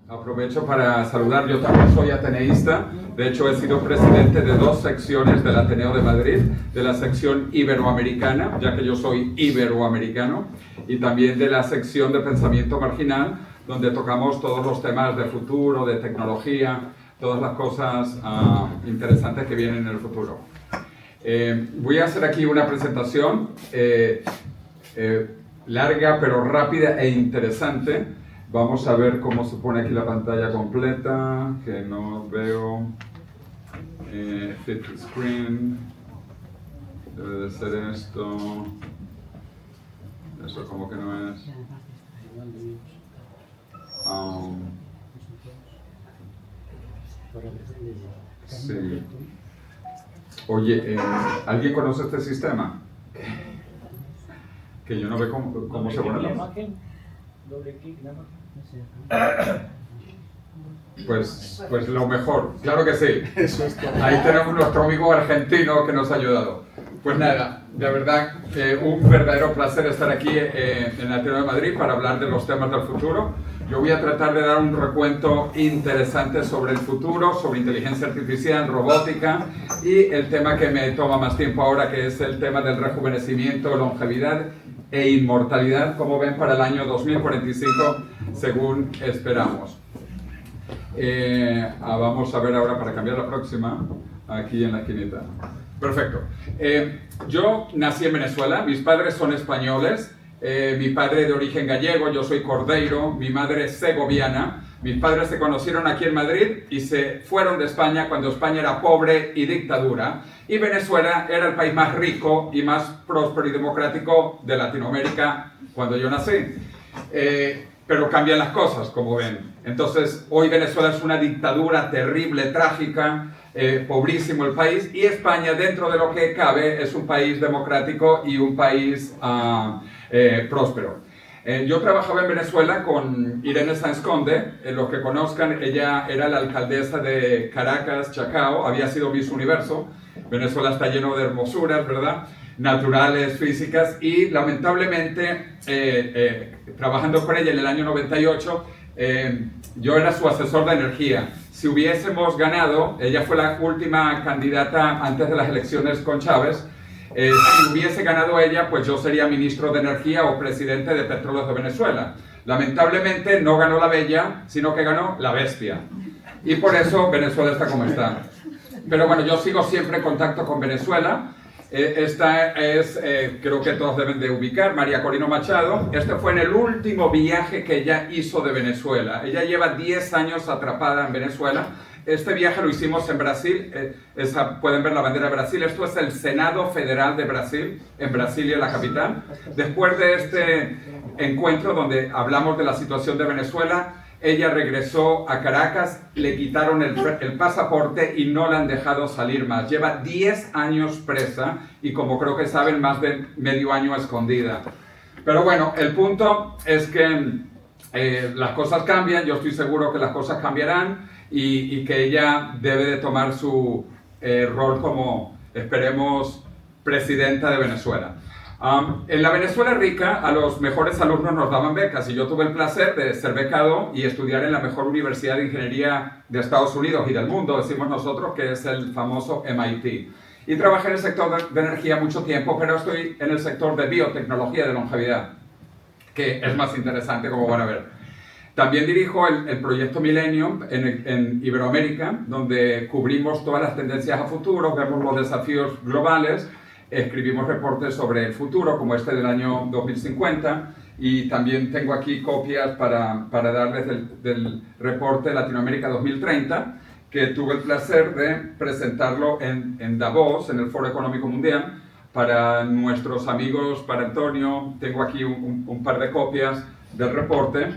Aprovecho para saludar, yo también soy ateneísta, de hecho he sido presidente de 2 secciones del Ateneo de Madrid, de la sección iberoamericana, ya que yo soy iberoamericano, y también de la sección de pensamiento marginal, donde tocamos todos los temas de futuro, de tecnología, todas las cosas interesantes que vienen en el futuro. Voy a hacer aquí una presentación larga pero rápida e interesante. Vamos a ver cómo se pone aquí la pantalla completa, que no veo. Fit to screen. Debe de ser esto. Eso como que no es. Sí. Oye, ¿alguien conoce este sistema? Que yo no veo cómo se pone la imagen. Doble clic, nada más. Pues lo mejor, claro que sí. Ahí tenemos nuestro amigo argentino que nos ha ayudado. Pues nada, de verdad, un verdadero placer estar aquí en el Ateneo de Madrid para hablar de los temas del futuro. Yo voy a tratar de dar un recuento interesante sobre el futuro, sobre inteligencia artificial, robótica y el tema que me toma más tiempo ahora, que es el tema del rejuvenecimiento, longevidad e inmortalidad, como ven, para el año 2045, según esperamos. Vamos a ver ahora, para cambiar la próxima, aquí en la esquinita. Perfecto. Yo nací en Venezuela, mis padres son españoles, mi padre de origen gallego, yo soy cordeiro, mi madre es segoviana. Mis padres se conocieron aquí en Madrid y se fueron de España cuando España era pobre y dictadura, y Venezuela era el país más rico y más próspero y democrático de Latinoamérica cuando yo nací. Pero cambian las cosas, como ven. Entonces, hoy Venezuela es una dictadura terrible, trágica, pobrísimo el país, y España, dentro de lo que cabe, es un país democrático y un país próspero. Yo trabajaba en Venezuela con Irene Sáenz Conde, los que conozcan, ella era la alcaldesa de Caracas, Chacao, había sido Miss Universo. Venezuela está lleno de hermosuras, ¿verdad?, naturales, físicas, y lamentablemente, trabajando con ella en el año 98, yo era su asesor de energía. Si hubiésemos ganado, ella fue la última candidata antes de las elecciones con Chávez, si hubiese ganado ella, pues yo sería ministro de Energía o presidente de Petróleos de Venezuela. Lamentablemente no ganó la bella, sino que ganó la bestia. Y por eso Venezuela está como está. Pero bueno, yo sigo siempre en contacto con Venezuela. Esta es, creo que todos deben de ubicar, María Corina Machado. Este fue en el último viaje que ella hizo de Venezuela. Ella lleva 10 años atrapada en Venezuela. Este viaje lo hicimos en Brasil, pueden ver la bandera de Brasil. Esto es el Senado Federal de Brasil, en Brasilia, la capital. Después de este encuentro donde hablamos de la situación de Venezuela, ella regresó a Caracas, le quitaron el pasaporte y no la han dejado salir más. Lleva 10 años presa y, como creo que saben, más de medio año escondida. Pero bueno, el punto es que las cosas cambian, yo estoy seguro que las cosas cambiarán y que ella debe de tomar su rol como, esperemos, presidenta de Venezuela. En la Venezuela rica, a los mejores alumnos nos daban becas, y yo tuve el placer de ser becado y estudiar en la mejor universidad de ingeniería de Estados Unidos y del mundo, decimos nosotros, que es el famoso MIT. Y trabajé en el sector de energía mucho tiempo, pero estoy en el sector de biotecnología de longevidad, que es más interesante, como van a ver. También dirijo el proyecto Millennium en Iberoamérica, donde cubrimos todas las tendencias a futuro, vemos los desafíos globales, escribimos reportes sobre el futuro, como este del año 2050, y también tengo aquí copias para darles del reporte Latinoamérica 2030, que tuve el placer de presentarlo en Davos, en el Foro Económico Mundial, para nuestros amigos, para Antonio. Tengo aquí un par de copias del reporte.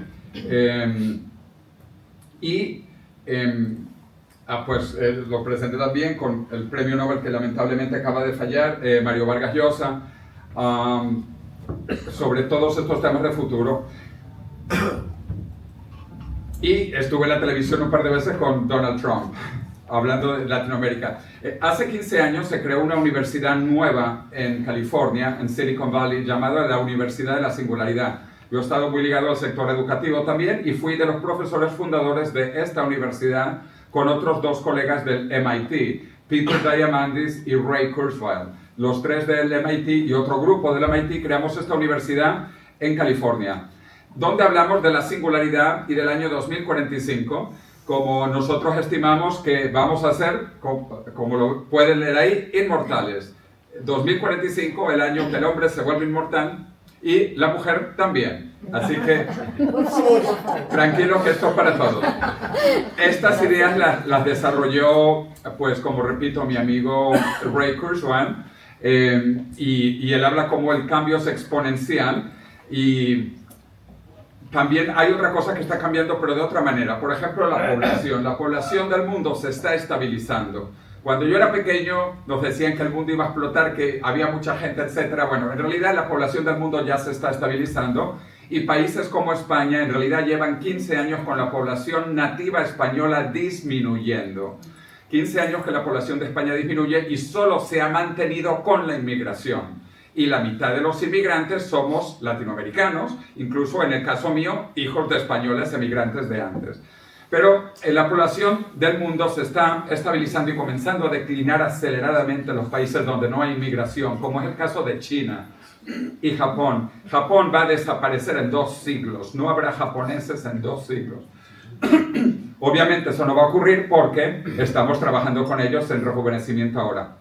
Lo presenté también con el premio Nobel, que lamentablemente acaba de fallar, Mario Vargas Llosa, sobre todos estos temas de futuro. Y estuve en la televisión un par de veces con Donald Trump, hablando de Latinoamérica. Hace 15 años se creó una universidad nueva en California, en Silicon Valley, llamada la Universidad de la Singularidad. Yo he estado muy ligado al sector educativo también y fui de los profesores fundadores de esta universidad con otros dos colegas del MIT, Peter Diamandis y Ray Kurzweil. Los tres del MIT y otro grupo del MIT creamos esta universidad en California, donde hablamos de la singularidad y del año 2045, como nosotros estimamos que vamos a ser, como lo pueden leer ahí, inmortales. 2045, el año que el hombre se vuelve inmortal y la mujer también. Así que, tranquilo que esto es para todos. Estas ideas las desarrolló, pues como repito, mi amigo Ray Kurzweil, y él habla como el cambio es exponencial, y también hay otra cosa que está cambiando, pero de otra manera. Por ejemplo, la población. La población del mundo se está estabilizando. Cuando yo era pequeño nos decían que el mundo iba a explotar, que había mucha gente, etc. Bueno, en realidad la población del mundo ya se está estabilizando y países como España en realidad llevan 15 años con la población nativa española disminuyendo. 15 años que la población de España disminuye y solo se ha mantenido con la inmigración. Y la mitad de los inmigrantes somos latinoamericanos, incluso en el caso mío, hijos de españoles emigrantes de antes. Pero la población del mundo se está estabilizando y comenzando a declinar aceleradamente en los países donde no hay inmigración, como es el caso de China y Japón. Japón va a desaparecer en 2 siglos, no habrá japoneses en 2 siglos. Obviamente eso no va a ocurrir porque estamos trabajando con ellos en rejuvenecimiento ahora.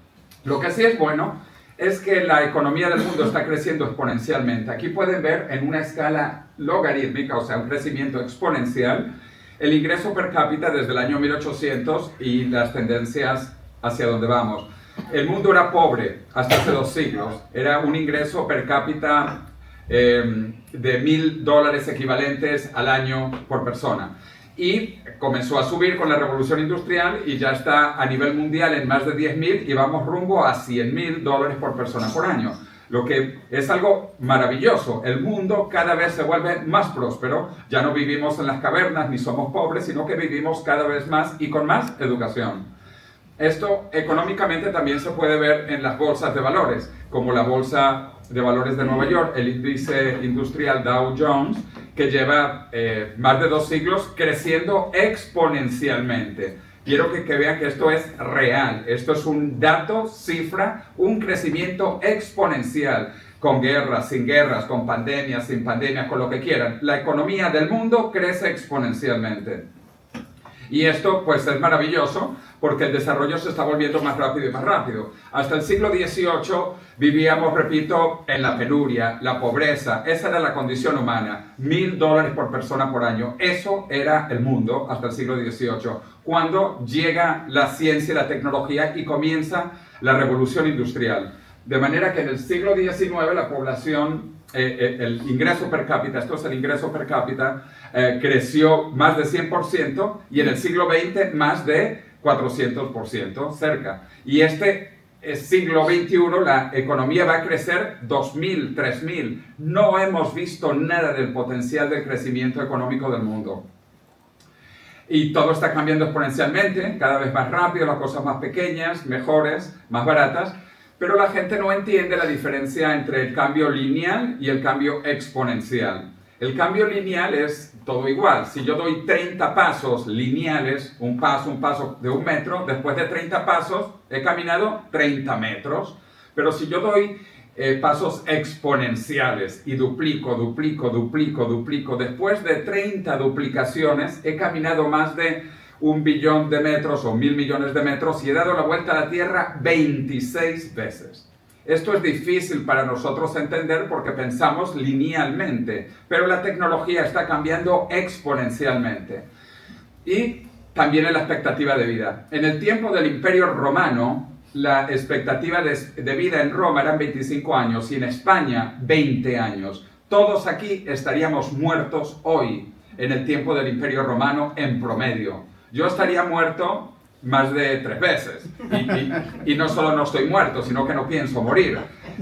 Lo que sí es bueno es que la economía del mundo está creciendo exponencialmente. Aquí pueden ver en una escala logarítmica, o sea, un crecimiento exponencial, el ingreso per cápita desde el año 1800 y las tendencias hacia donde vamos. El mundo era pobre hasta hace 2 siglos. Era un ingreso per cápita de $1.000 equivalentes al año por persona. Y comenzó a subir con la revolución industrial y ya está a nivel mundial en más de 10.000 y vamos rumbo a $100.000 por persona por año. Lo que es algo maravilloso. El mundo cada vez se vuelve más próspero. Ya no vivimos en las cavernas ni somos pobres, sino que vivimos cada vez más y con más educación. Esto económicamente también se puede ver en las bolsas de valores, como la bolsa de valores de Nueva York, el índice industrial Dow Jones, que lleva más de 2 siglos creciendo exponencialmente. Quiero que vean que esto es real, esto es un dato, cifra, un crecimiento exponencial, con guerras, sin guerras, con pandemias, sin pandemias, con lo que quieran. La economía del mundo crece exponencialmente. Y esto pues es maravilloso porque el desarrollo se está volviendo más rápido y más rápido. Hasta el siglo XVIII vivíamos, repito, en la penuria, la pobreza. Esa era la condición humana. $1.000 por persona por año. Eso era el mundo hasta el siglo XVIII. Cuando llega la ciencia y la tecnología y comienza la revolución industrial. De manera que en el siglo XIX la población, el ingreso per cápita, esto es el ingreso per cápita, creció más de 100% y en el siglo XX más de 400% cerca. Y este siglo XXI la economía va a crecer 2.000, 3.000. No hemos visto nada del potencial del crecimiento económico del mundo. Y todo está cambiando exponencialmente, cada vez más rápido, las cosas más pequeñas, mejores, más baratas. Pero la gente no entiende la diferencia entre el cambio lineal y el cambio exponencial. El cambio lineal es todo igual. Si yo doy 30 pasos lineales, un paso de 1 metro, después de 30 pasos he caminado 30 metros. Pero si yo doy pasos exponenciales y duplico, después de 30 duplicaciones he caminado más de 1 billón de metros o 1.000 millones de metros y he dado la vuelta a la Tierra 26 veces. Esto es difícil para nosotros entender porque pensamos linealmente, pero la tecnología está cambiando exponencialmente. Y también en la expectativa de vida. En el tiempo del Imperio Romano, la expectativa de vida en Roma eran 25 años y en España 20 años. Todos aquí estaríamos muertos hoy en el tiempo del Imperio Romano en promedio. Yo estaría muerto más de 3 veces. Y no solo no estoy muerto, sino que no pienso morir.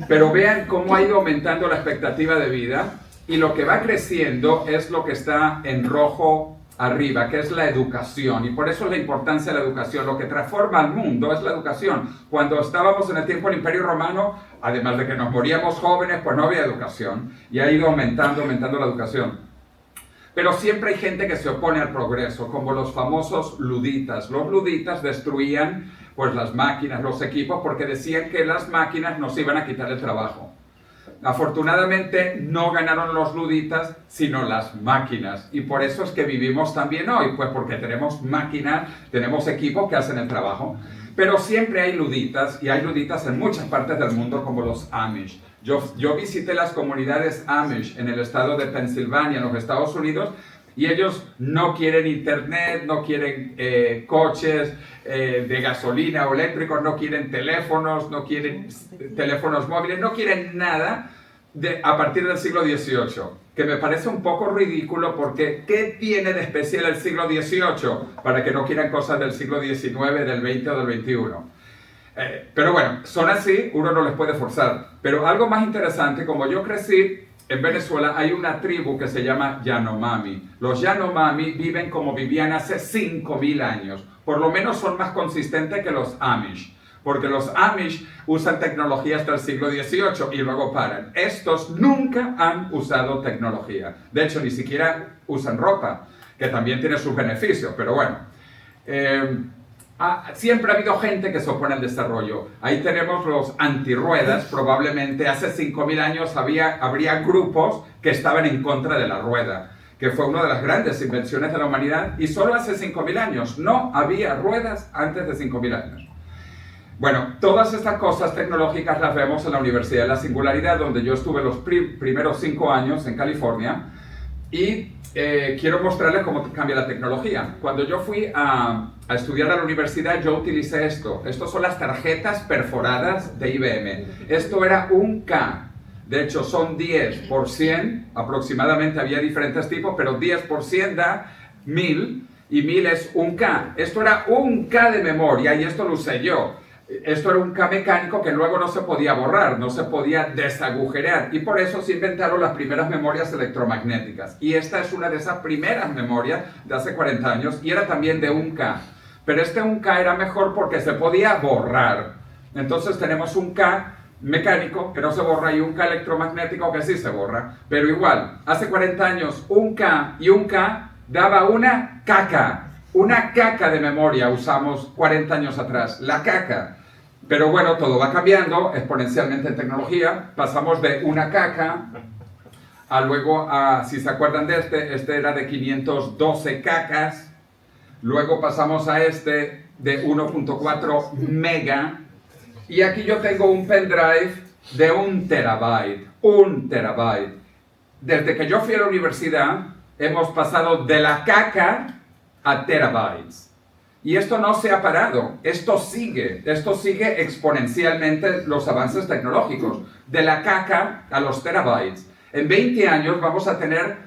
Pero vean cómo ha ido aumentando la expectativa de vida y lo que va creciendo es lo que está en rojo arriba, que es la educación. Y por eso la importancia de la educación. Lo que transforma al mundo es la educación. Cuando estábamos en el tiempo del Imperio Romano, además de que nos moríamos jóvenes, pues no había educación. Y ha ido aumentando la educación. Pero siempre hay gente que se opone al progreso, como los famosos luditas. Los luditas destruían pues, las máquinas, los equipos, porque decían que las máquinas nos iban a quitar el trabajo. Afortunadamente no ganaron los luditas, sino las máquinas. Y por eso es que vivimos también hoy, pues porque tenemos máquinas, tenemos equipos que hacen el trabajo. Pero siempre hay luditas, y hay luditas en muchas partes del mundo, como los Amish. Yo visité las comunidades Amish en el estado de Pensilvania, en los Estados Unidos, y ellos no quieren internet, no quieren coches de gasolina o eléctricos, no quieren teléfonos, no quieren teléfonos móviles, no quieren nada a partir del siglo XVIII, que me parece un poco ridículo porque ¿qué tiene de especial el siglo XVIII para que no quieran cosas del siglo XIX, del XX o del XXI? Pero bueno, son así, uno no les puede forzar. Pero algo más interesante, como yo crecí en Venezuela, hay una tribu que se llama Yanomami. Los Yanomami viven como vivían hace 5.000 años. Por lo menos son más consistentes que los Amish. Porque los Amish usan tecnología hasta el siglo XVIII y luego paran. Estos nunca han usado tecnología. De hecho, ni siquiera usan ropa, que también tiene sus beneficios. Pero bueno, siempre ha habido gente que se opone al desarrollo. Ahí tenemos los antirruedas. Probablemente hace 5.000 años habría grupos que estaban en contra de la rueda, que fue una de las grandes invenciones de la humanidad, y solo hace 5.000 años. No había ruedas antes de 5.000 años. Bueno, todas estas cosas tecnológicas las vemos en la Universidad de la Singularidad, donde yo estuve los primeros 5 años en California, y quiero mostrarles cómo cambia la tecnología. Cuando yo fui a estudiar a la universidad, yo utilicé esto. Estos son las tarjetas perforadas de IBM. Esto era un K. De hecho, son 10 por 100, aproximadamente había diferentes tipos, pero 10 por 100 da 1000, y 1000 es un K. Esto era un K de memoria, y esto lo usé yo. Esto era un K mecánico que luego no se podía borrar, no se podía desagujerear, y por eso se inventaron las primeras memorias electromagnéticas. Y esta es una de esas primeras memorias de hace 40 años, y era también de un K. Pero este 1K era mejor porque se podía borrar. Entonces tenemos un K mecánico que no se borra y un K electromagnético que sí se borra. Pero igual, hace 40 años un K y un K daba una caca. Una caca de memoria usamos 40 años atrás, la caca. Pero bueno, todo va cambiando exponencialmente en tecnología. Pasamos de una caca a luego, si se acuerdan de este era de 512 cacas. Luego pasamos a este de 1.4 mega. Y aquí yo tengo un pendrive de 1 terabyte. 1 terabyte. Desde que yo fui a la universidad, hemos pasado de la caca a terabytes. Y esto no se ha parado, esto sigue exponencialmente los avances tecnológicos, de la caca a los terabytes. En 20 años vamos a tener,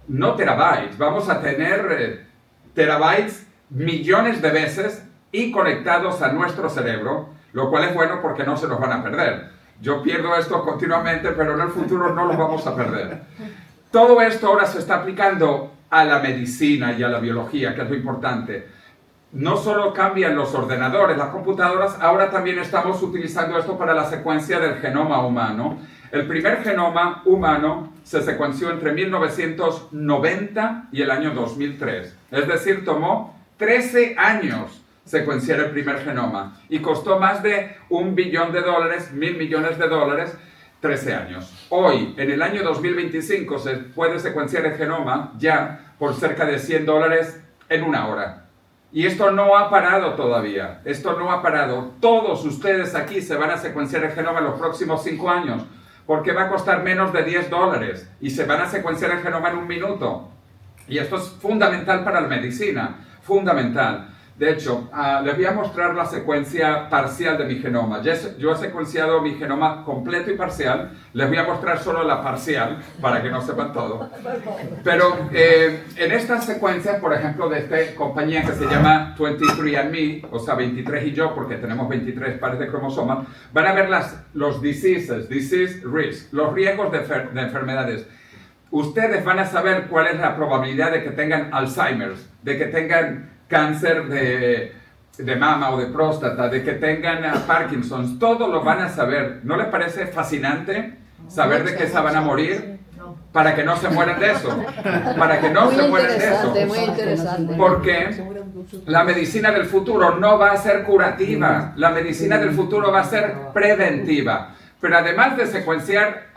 no terabytes, vamos a tener terabytes millones de veces y conectados a nuestro cerebro, lo cual es bueno porque no se nos van a perder. Yo pierdo esto continuamente, pero en el futuro no lo vamos a perder. Todo esto ahora se está aplicando a la medicina y a la biología, que es lo importante. No solo cambian los ordenadores, las computadoras, ahora también estamos utilizando esto para la secuencia del genoma humano. El primer genoma humano se secuenció entre 1990 y el año 2003. Es decir, tomó 13 años secuenciar el primer genoma y costó más de $1 billón, $1.000 millones, 13 años. Hoy, en el año 2025, se puede secuenciar el genoma ya por cerca de $100 en 1 hora. Y esto no ha parado todavía. Esto no ha parado. Todos ustedes aquí se van a secuenciar el genoma en los próximos 5 años, porque va a costar menos de $10 y se van a secuenciar el genoma en 1 minuto. Y esto es fundamental para la medicina. Fundamental. De hecho, les voy a mostrar la secuencia parcial de mi genoma. Yo he secuenciado mi genoma completo y parcial. Les voy a mostrar solo la parcial para que no sepan todo. Pero en estas secuencias, por ejemplo, de esta compañía que se llama 23andMe, o sea, 23 y yo, porque tenemos 23 pares de cromosomas, van a ver los disease risk, los riesgos de enfermedades. ustedes van a saber cuál es la probabilidad de que tengan Alzheimer's, de que tengan cáncer de mama o de próstata, de que tengan Parkinson's, todo lo van a saber. ¿No les parece fascinante saber de qué se van a morir? Para que no se mueran de eso. Para que no se mueran de eso. Muy interesante. Porque la medicina del futuro no va a ser curativa. La medicina del futuro va a ser preventiva. Pero además de secuenciar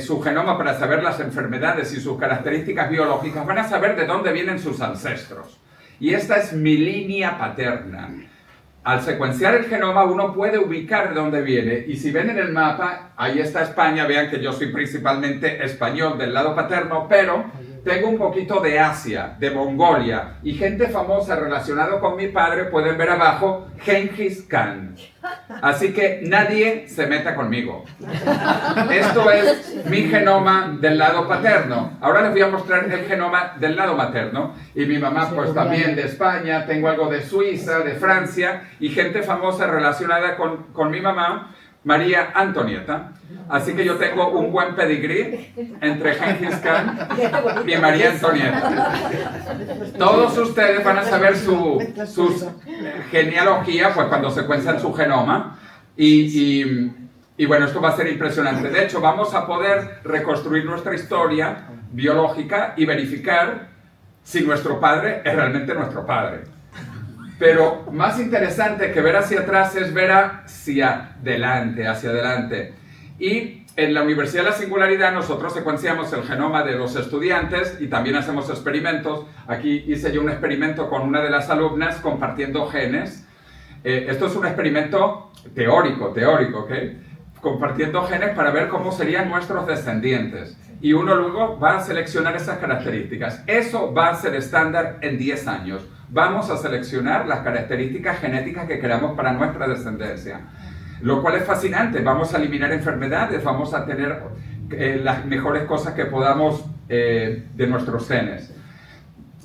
su genoma para saber las enfermedades y sus características biológicas, van a saber de dónde vienen sus ancestros. Y esta es mi línea paterna. Al secuenciar el genoma uno puede ubicar de dónde viene, y si ven en el mapa, ahí está España. Vean que yo soy principalmente español del lado paterno, pero tengo un poquito de Asia, de Mongolia, y gente famosa relacionada con mi padre. Pueden ver abajo Genghis Khan. Así que nadie se meta conmigo. Esto es mi genoma del lado paterno. Ahora les voy a mostrar el genoma del lado materno. Y mi mamá pues también de España, tengo algo de Suiza, de Francia, y gente famosa relacionada con mi mamá, María Antonieta. Así que yo tengo un buen pedigrí entre Genghis Khan y María Antonieta. Todos ustedes van a saber su genealogía pues cuando secuencian su genoma. Y bueno, esto va a ser impresionante. De hecho, vamos a poder reconstruir nuestra historia biológica y verificar si nuestro padre es realmente nuestro padre. Pero más interesante que ver hacia atrás es ver hacia adelante. Y en la Universidad de la Singularidad nosotros secuenciamos el genoma de los estudiantes y también hacemos experimentos. Aquí hice yo un experimento con una de las alumnas compartiendo genes. Esto es un experimento teórico, ¿ok? Compartiendo genes para ver cómo serían nuestros descendientes. Y uno luego va a seleccionar esas características. Eso va a ser estándar en 10 años. Vamos a seleccionar las características genéticas que queramos para nuestra descendencia. Lo cual es fascinante. Vamos a eliminar enfermedades, vamos a tener las mejores cosas que podamos de nuestros genes.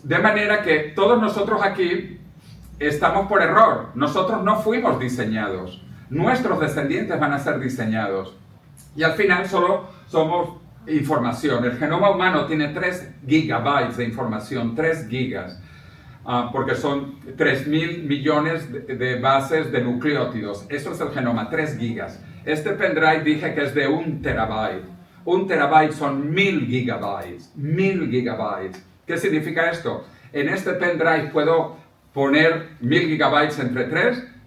De manera que todos nosotros aquí estamos por error. Nosotros no fuimos diseñados. Nuestros descendientes van a ser diseñados. Y al final solo somos información. El genoma humano tiene 3 gigabytes de información, 3 gigas. Porque son 3.000 millones de bases de nucleótidos. Eso es el genoma, 3 gigas. Este pendrive dije que es de 1 terabyte. 1 terabyte son 1.000 gigabytes. 1.000 gigabytes. ¿Qué significa esto? En este pendrive puedo poner 1.000 gigabytes entre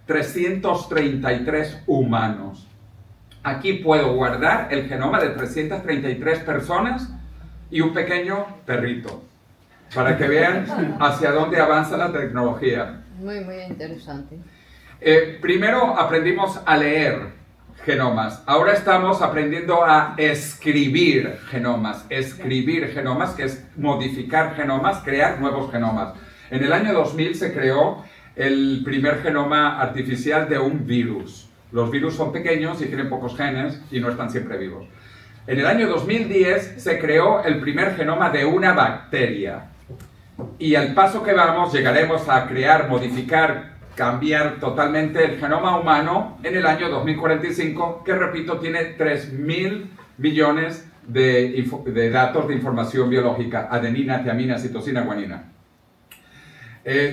333 humanos. Aquí puedo guardar el genoma de 333 personas y un pequeño perrito, para que vean hacia dónde avanza la tecnología. Muy, muy interesante. Primero aprendimos a leer genomas. Ahora estamos aprendiendo a escribir genomas. Escribir genomas, que es modificar genomas, crear nuevos genomas. En el año 2000 se creó el primer genoma artificial de un virus. Los virus son pequeños y tienen pocos genes y no están siempre vivos. En el año 2010 se creó el primer genoma de una bacteria. Y al paso que vamos, llegaremos a crear, modificar, cambiar totalmente el genoma humano en el año 2045, que repito, tiene 3.000 millones de datos de información biológica: adenina, tiamina, citosina, guanina.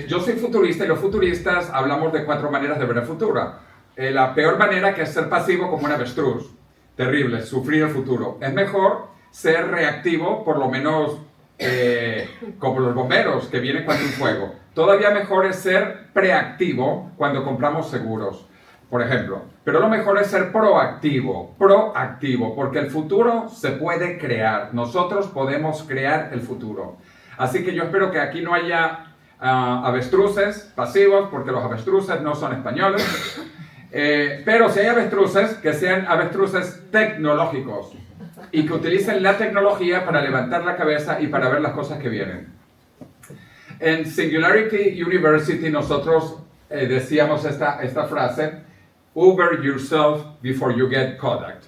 Yo soy futurista y los futuristas hablamos de 4 maneras de ver el futuro. La peor manera, que es ser pasivo como un avestruz. Terrible, sufrir el futuro. Es mejor ser reactivo, por lo menos como los bomberos que vienen cuando hay un fuego. Todavía mejor es ser preactivo cuando compramos seguros, por ejemplo. Pero lo mejor es ser proactivo, porque el futuro se puede crear. Nosotros podemos crear el futuro. Así que yo espero que aquí no haya avestruces pasivos, porque los avestruces no son españoles. Pero si hay avestruces, que sean avestruces tecnológicos y que utilicen la tecnología para levantar la cabeza y para ver las cosas que vienen. En Singularity University nosotros decíamos esta frase: Uber yourself before you get Kodak.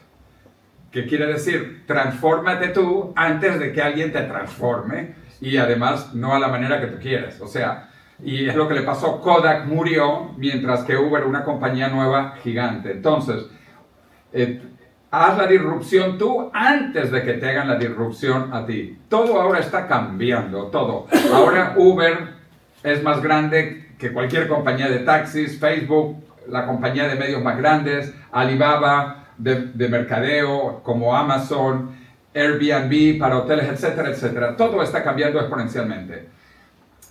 Que quiere decir, transfórmate tú antes de que alguien te transforme, y además no a la manera que tú quieres. O sea, y es lo que le pasó. Kodak murió mientras que Uber, una compañía nueva gigante. Entonces, haz la disrupción tú antes de que te hagan la disrupción a ti. Todo ahora está cambiando, todo. Ahora Uber es más grande que cualquier compañía de taxis, Facebook, la compañía de medios más grandes, Alibaba de mercadeo como Amazon, Airbnb para hoteles, etcétera, etcétera. Todo está cambiando exponencialmente.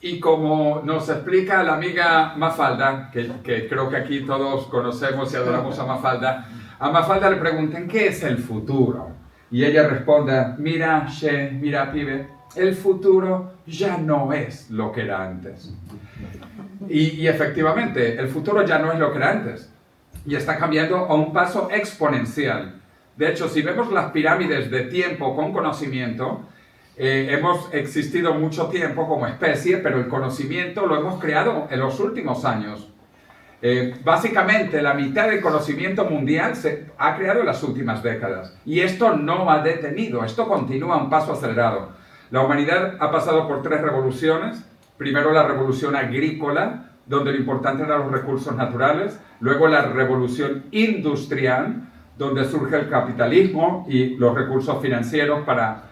Y como nos explica la amiga Mafalda, que creo que aquí todos conocemos y adoramos a Mafalda le preguntan, ¿qué es el futuro? Y ella responde, mira, mira, pibe, el futuro ya no es lo que era antes. Y efectivamente, el futuro ya no es lo que era antes. Y está cambiando a un paso exponencial. De hecho, si vemos las pirámides de tiempo con conocimiento, hemos existido mucho tiempo como especie, pero el conocimiento lo hemos creado en los últimos años. Básicamente, la mitad del conocimiento mundial se ha creado en las últimas décadas. Y esto no ha detenido, esto continúa a un paso acelerado. La humanidad ha pasado por 3 revoluciones. Primero la revolución agrícola, donde lo importante eran los recursos naturales. Luego la revolución industrial, donde surge el capitalismo y los recursos financieros para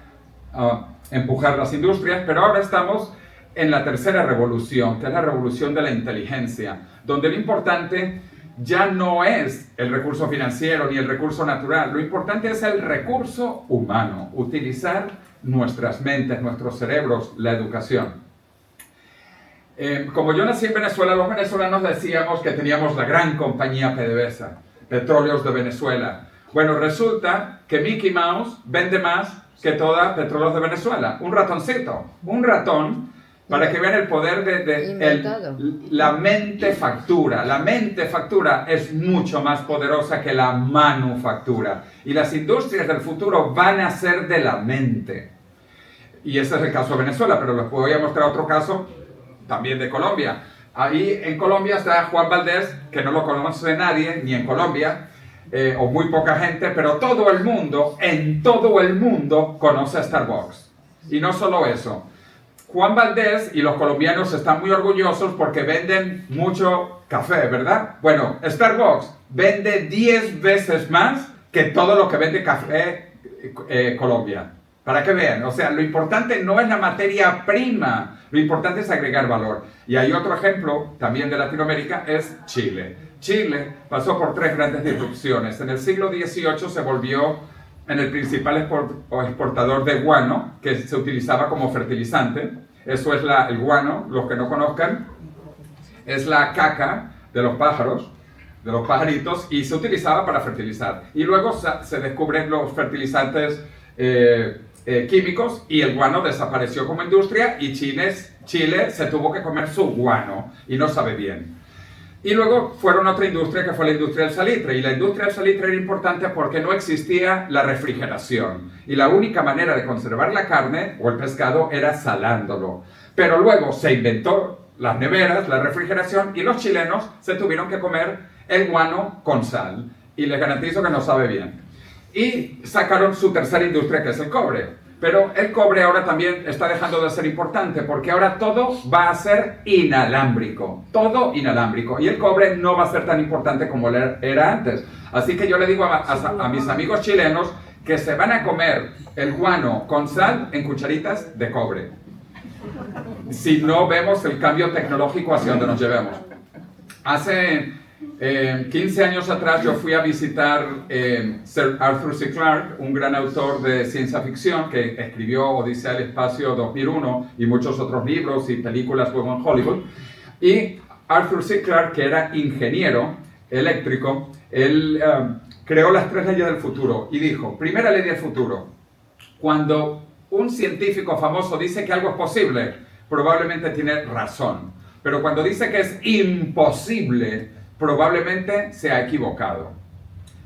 empujar las industrias. Pero ahora estamos en la tercera revolución, que es la revolución de la inteligencia, donde lo importante ya no es el recurso financiero ni el recurso natural, lo importante es el recurso humano, utilizar nuestras mentes, nuestros cerebros, la educación. Como yo nací en Venezuela, los venezolanos decíamos que teníamos la gran compañía PDVSA, Petróleos de Venezuela. Bueno, resulta que Mickey Mouse vende más que toda Petróleos de Venezuela. Un ratoncito, un ratón. Para que vean el poder la mente factura. La mente factura es mucho más poderosa que la manufactura. Y las industrias del futuro van a ser de la mente. Y ese es el caso de Venezuela, pero les voy a mostrar otro caso también de Colombia. Ahí en Colombia está Juan Valdez, que no lo conoce nadie, ni en Colombia, o muy poca gente, pero todo el mundo, en todo el mundo, conoce a Starbucks. Y no solo eso. Juan Valdez y los colombianos están muy orgullosos porque venden mucho café, ¿verdad? Bueno, Starbucks vende 10 veces más que todo lo que vende café Colombia. Para que vean, o sea, lo importante no es la materia prima, lo importante es agregar valor. Y hay otro ejemplo también de Latinoamérica, es Chile. Chile pasó por 3 grandes disrupciones. En el siglo XVIII se volvió en el principal exportador de guano, que se utilizaba como fertilizante. Eso es el guano, los que no conozcan, es la caca de los pájaros, de los pajaritos, y se utilizaba para fertilizar. Y luego se descubren los fertilizantes químicos y el guano desapareció como industria y Chile se tuvo que comer su guano y no sabe bien. Y luego fueron otra industria que fue la industria del salitre. Y la industria del salitre era importante porque no existía la refrigeración. Y la única manera de conservar la carne o el pescado era salándolo. Pero luego se inventó las neveras, la refrigeración, y los chilenos se tuvieron que comer el guano con sal. Y les garantizo que no sabe bien. Y sacaron su tercera industria, que es el cobre. Pero el cobre ahora también está dejando de ser importante porque ahora todo va a ser inalámbrico. Todo inalámbrico. Y el cobre no va a ser tan importante como era antes. Así que yo le digo a mis amigos chilenos que se van a comer el guano con sal en cucharitas de cobre. Si no vemos el cambio tecnológico hacia donde nos llevemos. Hace 15 años atrás yo fui a visitar Sir Arthur C. Clarke, un gran autor de ciencia ficción que escribió Odisea del Espacio 2001 y muchos otros libros y películas luego en Hollywood. Y Arthur C. Clarke, que era ingeniero eléctrico, él creó las 3 leyes del futuro y dijo, primera ley del futuro, cuando un científico famoso dice que algo es posible, probablemente tiene razón, pero cuando dice que es imposible, probablemente se ha equivocado.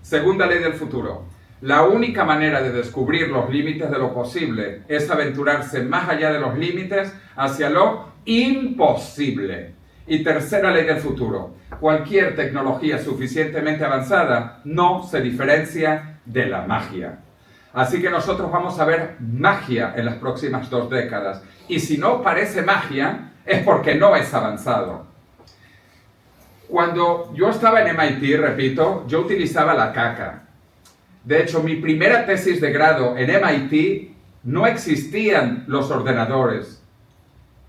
Segunda ley del futuro. La única manera de descubrir los límites de lo posible es aventurarse más allá de los límites hacia lo imposible. Y tercera ley del futuro. Cualquier tecnología suficientemente avanzada no se diferencia de la magia. Así que nosotros vamos a ver magia en las próximas 2 décadas. Y si no parece magia, es porque no es avanzado. Cuando yo estaba en MIT, repito, yo utilizaba la caca. De hecho, mi primera tesis de grado en MIT no existían los ordenadores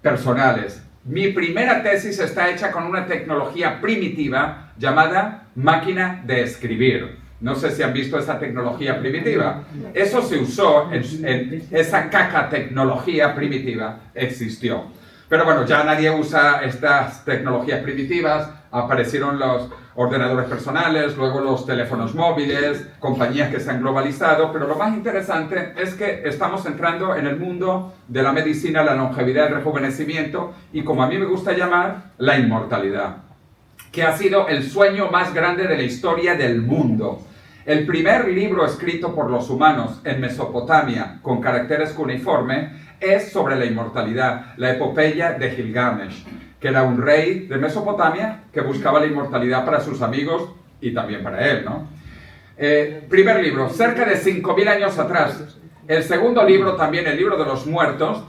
personales. Mi primera tesis está hecha con una tecnología primitiva llamada máquina de escribir. No sé si han visto esa tecnología primitiva. Eso se usó, esa caca tecnología primitiva existió. Pero bueno, ya nadie usa estas tecnologías primitivas. Aparecieron los ordenadores personales, luego los teléfonos móviles, compañías que se han globalizado, pero lo más interesante es que estamos entrando en el mundo de la medicina, la longevidad, el rejuvenecimiento y, como a mí me gusta llamar, la inmortalidad, que ha sido el sueño más grande de la historia del mundo. El primer libro escrito por los humanos en Mesopotamia con caracteres cuneiforme es sobre la inmortalidad, la epopeya de Gilgamesh, que era un rey de Mesopotamia que buscaba la inmortalidad para sus amigos y también para él, ¿no? Primer libro, cerca de 5.000 años atrás. El segundo libro, también el libro de los muertos,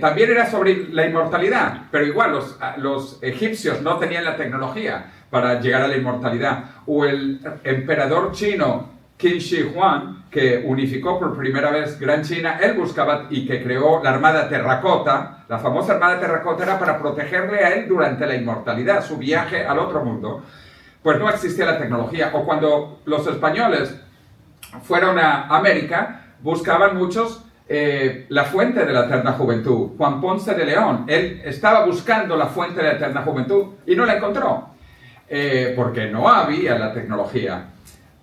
también era sobre la inmortalidad, pero igual los egipcios no tenían la tecnología para llegar a la inmortalidad. O el emperador chino Qin Shi Huang, que unificó por primera vez Gran China, él buscaba y que creó la Armada Terracota. La famosa Armada Terracota era para protegerle a él durante la inmortalidad, su viaje al otro mundo. Pues no existía la tecnología. O cuando los españoles fueron a América, buscaban muchos la fuente de la eterna juventud. Juan Ponce de León, él estaba buscando la fuente de la eterna juventud y no la encontró, porque no había la tecnología.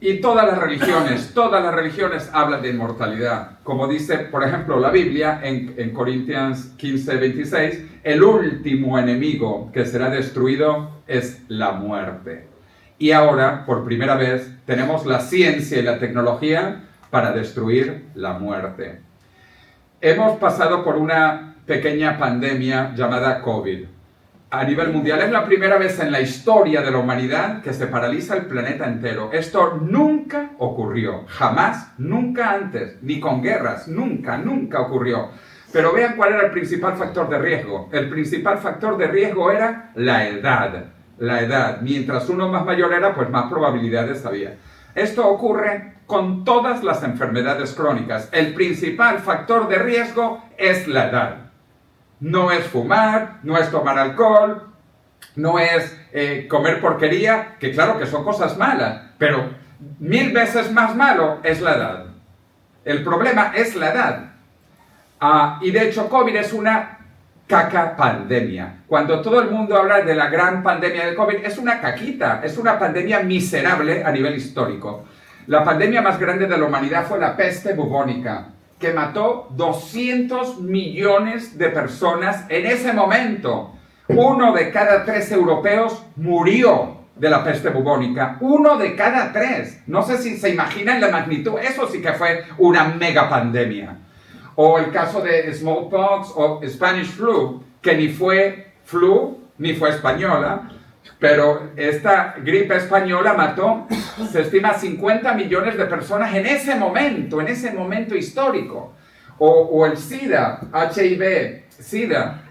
Y todas las religiones hablan de inmortalidad. Como dice, por ejemplo, la Biblia en Corintios 15:26, el último enemigo que será destruido es la muerte. Y ahora, por primera vez, tenemos la ciencia y la tecnología para destruir la muerte. Hemos pasado por una pequeña pandemia llamada COVID. A nivel mundial es la primera vez en la historia de la humanidad que se paraliza el planeta entero. Esto nunca ocurrió, jamás, nunca antes, ni con guerras, nunca ocurrió. Pero vean cuál era el principal factor de riesgo. El principal factor de riesgo era la edad. La edad. Mientras uno más mayor era, pues más probabilidades había. Esto ocurre con todas las enfermedades crónicas. El principal factor de riesgo es la edad. No es fumar, no es tomar alcohol, no es comer porquería, que claro que son cosas malas, pero 1000 veces más malo es la edad. El problema es la edad. Y de hecho COVID es una caca pandemia. Cuando todo el mundo habla de la gran pandemia del COVID, es una caquita, es una pandemia miserable a nivel histórico. La pandemia más grande de la humanidad fue la peste bubónica, que mató 200 millones de personas en ese momento. 1 de cada 3 europeos murió de la peste bubónica. 1 de cada 3. No sé si se imaginan la magnitud. Eso sí que fue una mega pandemia. O el caso de smallpox o Spanish flu, que ni fue flu ni fue española, pero esta gripe española mató, se estima, 50 millones de personas en ese momento histórico. O el SIDA, HIV, SIDA.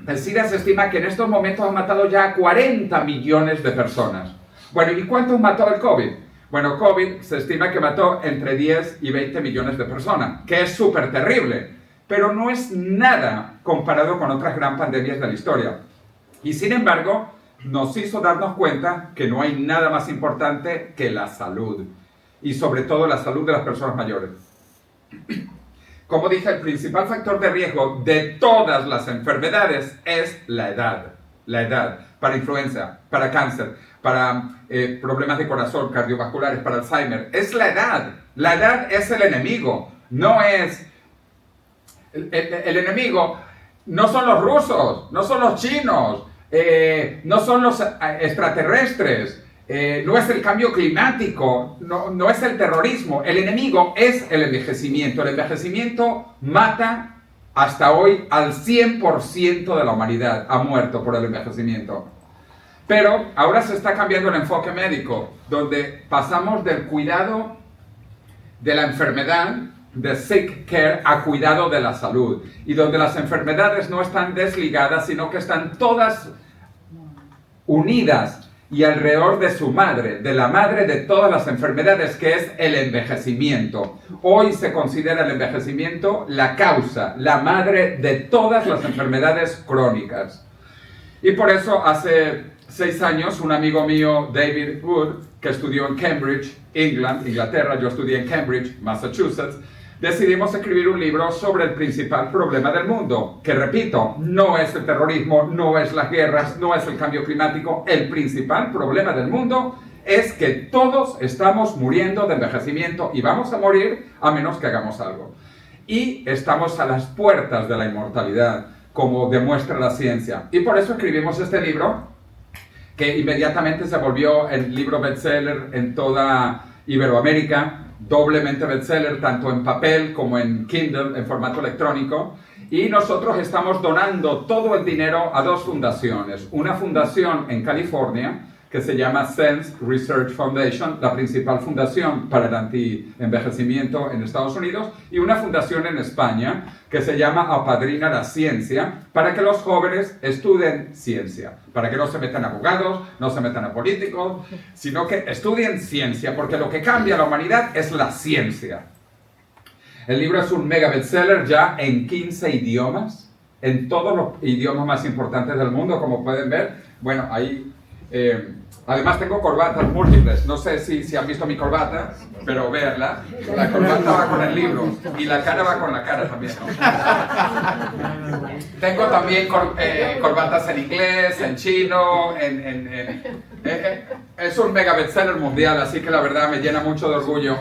El SIDA se estima que en estos momentos ha matado ya a 40 millones de personas. Bueno, ¿y cuántos mató el COVID? Bueno, COVID se estima que mató entre 10 y 20 millones de personas, que es súper terrible, pero no es nada comparado con otras gran pandemias de la historia. Y sin embargo, nos hizo darnos cuenta que no hay nada más importante que la salud, y sobre todo la salud de las personas mayores. Como dije, el principal factor de riesgo de todas las enfermedades es la edad. La edad, para influenza, para cáncer, para problemas de corazón, cardiovasculares, para Alzheimer. Es la edad. La edad es el enemigo, no es... El enemigo no son los rusos, no son los chinos, no son los extraterrestres, no es el cambio climático, no es el terrorismo. El enemigo es el envejecimiento. El envejecimiento mata hasta hoy al 100% de la humanidad. Ha muerto por el envejecimiento. Pero ahora se está cambiando el enfoque médico, donde pasamos del cuidado de la enfermedad, de sick care, a cuidado de la salud. Y donde las enfermedades no están desligadas, sino que están todas unidas. y alrededor de su madre, de la madre de todas las enfermedades, que es el envejecimiento. Hoy se considera el envejecimiento la causa, la madre de todas las enfermedades crónicas. Y por eso hace 6 años un amigo mío, David Wood, que estudió en Cambridge, Inglaterra, yo estudié en Cambridge, Massachusetts, decidimos escribir un libro sobre el principal problema del mundo, que repito, no es el terrorismo, no es las guerras, no es el cambio climático. El principal problema del mundo es que todos estamos muriendo de envejecimiento y vamos a morir a menos que hagamos algo. Y estamos a las puertas de la inmortalidad, como demuestra la ciencia. Y por eso escribimos este libro, que inmediatamente se volvió el libro bestseller en toda Iberoamérica, doblemente bestseller tanto en papel como en Kindle, en formato electrónico. Y nosotros estamos donando todo el dinero a 2 fundaciones. Una fundación en California que se llama Sense Research Foundation, la principal fundación para el anti-envejecimiento en Estados Unidos, y una fundación en España que se llama Apadrina la Ciencia, para que los jóvenes estudien ciencia, para que no se metan a abogados, no se metan a políticos, sino que estudien ciencia, porque lo que cambia a la humanidad es la ciencia. El libro es un mega bestseller ya en 15 idiomas, en todos los idiomas más importantes del mundo, como pueden ver. Bueno, ahí... además tengo corbatas múltiples, no sé si han visto mi corbata, pero véanla, la corbata va con el libro y la cara va con la cara también, ¿no? Tengo también corbatas en inglés, en chino, es un mega bestseller mundial, así que la verdad me llena mucho de orgullo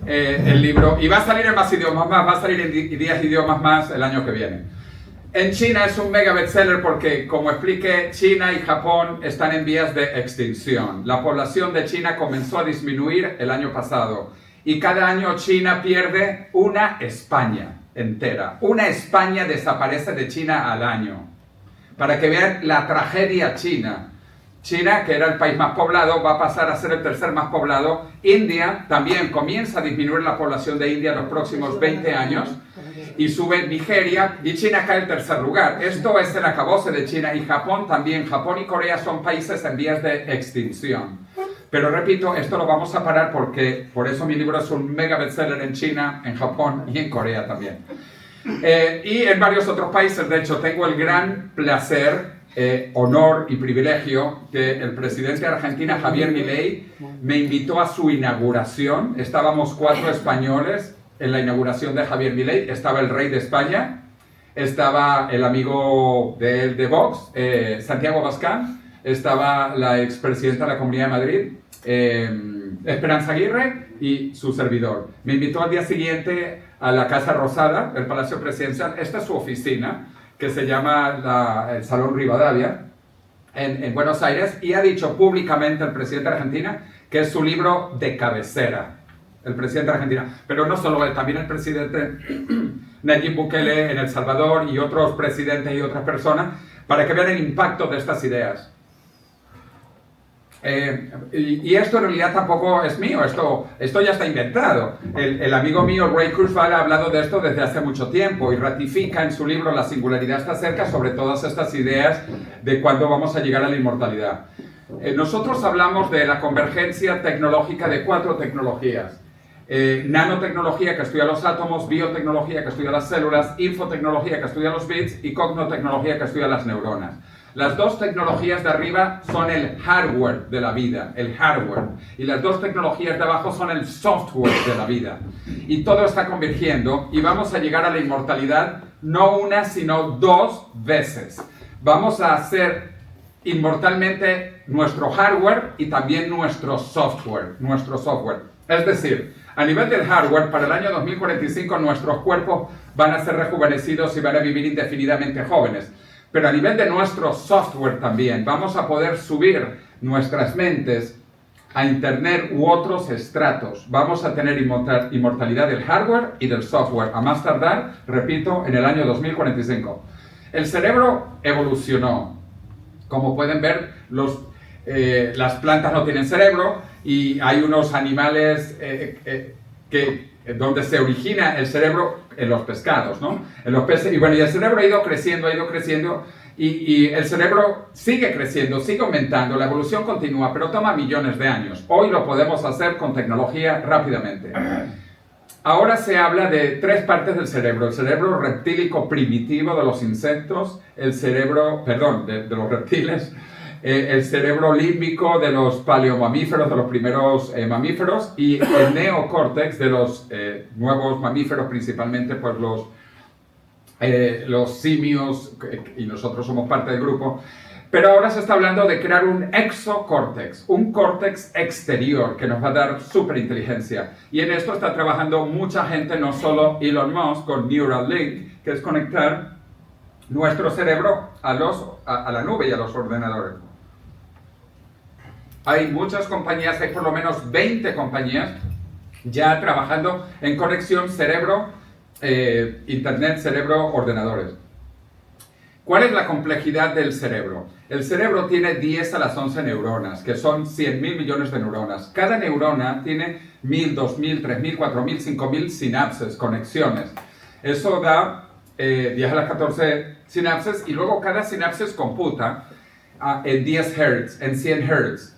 el libro, y va a salir en más idiomas más, va a salir en 10 idiomas más el año que viene. En China es un mega bestseller porque, como expliqué, China y Japón están en vías de extinción. La población de China comenzó a disminuir el año pasado y cada año China pierde una España entera. Una España desaparece de China al año. Para que vean la tragedia china. China, que era el país más poblado, va a pasar a ser el tercer más poblado. India también comienza a disminuir la población de India en los próximos 20 años. Y sube Nigeria, y China cae en tercer lugar. Esto es el acabose de China, y Japón también. Japón y Corea son países en vías de extinción. Pero repito, esto lo vamos a parar porque por eso mi libro es un mega bestseller en China, en Japón y en Corea también. Y en varios otros países. De hecho, tengo el gran placer, honor y privilegio que el presidente de Argentina, Javier Milei, me invitó a su inauguración. Estábamos 4 españoles en la inauguración de Javier Milei. Estaba el rey de España, estaba el amigo de él de Vox, Santiago Abascal, estaba la expresidenta de la Comunidad de Madrid, Esperanza Aguirre, y su servidor. Me invitó al día siguiente a la Casa Rosada, el Palacio Presidencial. Esta es su oficina, que se llama el Salón Rivadavia, en Buenos Aires, y ha dicho públicamente el presidente de Argentina que es su libro de cabecera. El presidente de Argentina, pero no solo él, también el presidente Nayib Bukele en El Salvador y otros presidentes y otras personas, para que vean el impacto de estas ideas. Y esto en realidad tampoco es mío, esto ya está inventado. El amigo mío Ray Kurzweil ha hablado de esto desde hace mucho tiempo y ratifica en su libro La singularidad está cerca sobre todas estas ideas de cuándo vamos a llegar a la inmortalidad. Nosotros hablamos de la convergencia tecnológica de 4 tecnologías. Nanotecnología, que estudia los átomos; biotecnología, que estudia las células; infotecnología, que estudia los bits; y cognotecnología, que estudia las neuronas. Las 2 tecnologías de arriba son el hardware de la vida, el hardware, y las 2 tecnologías de abajo son el software de la vida. Y todo está convergiendo y vamos a llegar a la inmortalidad no una, sino 2 veces. Vamos a hacer inmortalmente nuestro hardware y también nuestro software. Es decir, a nivel del hardware, para el año 2045 nuestros cuerpos van a ser rejuvenecidos y van a vivir indefinidamente jóvenes. Pero a nivel de nuestro software también vamos a poder subir nuestras mentes a Internet u otros estratos. Vamos a tener inmortalidad del hardware y del software, a más tardar, repito, en el año 2045. El cerebro evolucionó. Como pueden ver, las plantas no tienen cerebro y hay unos animales donde se origina el cerebro en los pescados, ¿no? En los peces, y bueno, y el cerebro ha ido creciendo, Y el cerebro sigue creciendo, sigue aumentando, la evolución continúa, pero toma millones de años. Hoy lo podemos hacer con tecnología rápidamente. Ahora se habla de 3 partes del cerebro: el cerebro reptílico primitivo de los insectos, el cerebro, perdón, de los reptiles, el cerebro límbico de los paleomamíferos, de los primeros mamíferos, y el neocórtex de los nuevos mamíferos, principalmente pues los simios, y nosotros somos parte del grupo. Pero ahora se está hablando de crear un exocórtex, un córtex exterior que nos va a dar superinteligencia. Y en esto está trabajando mucha gente, no solo Elon Musk con Neuralink, que es conectar nuestro cerebro a la nube y a los ordenadores. Hay muchas compañías, hay por lo menos 20 compañías ya trabajando en conexión cerebro, internet, cerebro, ordenadores. ¿Cuál es la complejidad del cerebro? El cerebro tiene 10 a las 11 neuronas, que son 100.000 millones de neuronas. Cada neurona tiene 1.000, 2.000, 3.000, 4.000, 5.000 sinapses, conexiones. Eso da 10 a las 14 sinapses, y luego cada sinapsis computa en 10 Hz, en 100 Hz.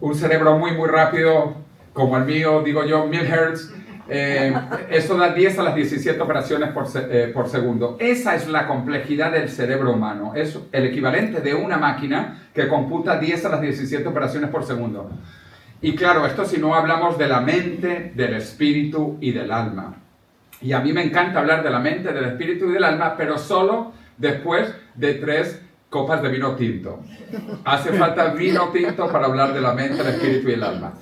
Un cerebro muy rápido, como el mío, digo yo, 1000 Hz. Eso da 10 a las 17 operaciones por segundo. Esa es la complejidad del cerebro humano. Es el equivalente de una máquina que computa 10 a las 17 operaciones por segundo. Y claro, esto si no hablamos de la mente, del espíritu y del alma. Y a mí me encanta hablar de la mente, del espíritu y del alma, pero solo después de 3 copas de vino tinto. Hace falta vino tinto para hablar de la mente, el espíritu y el alma.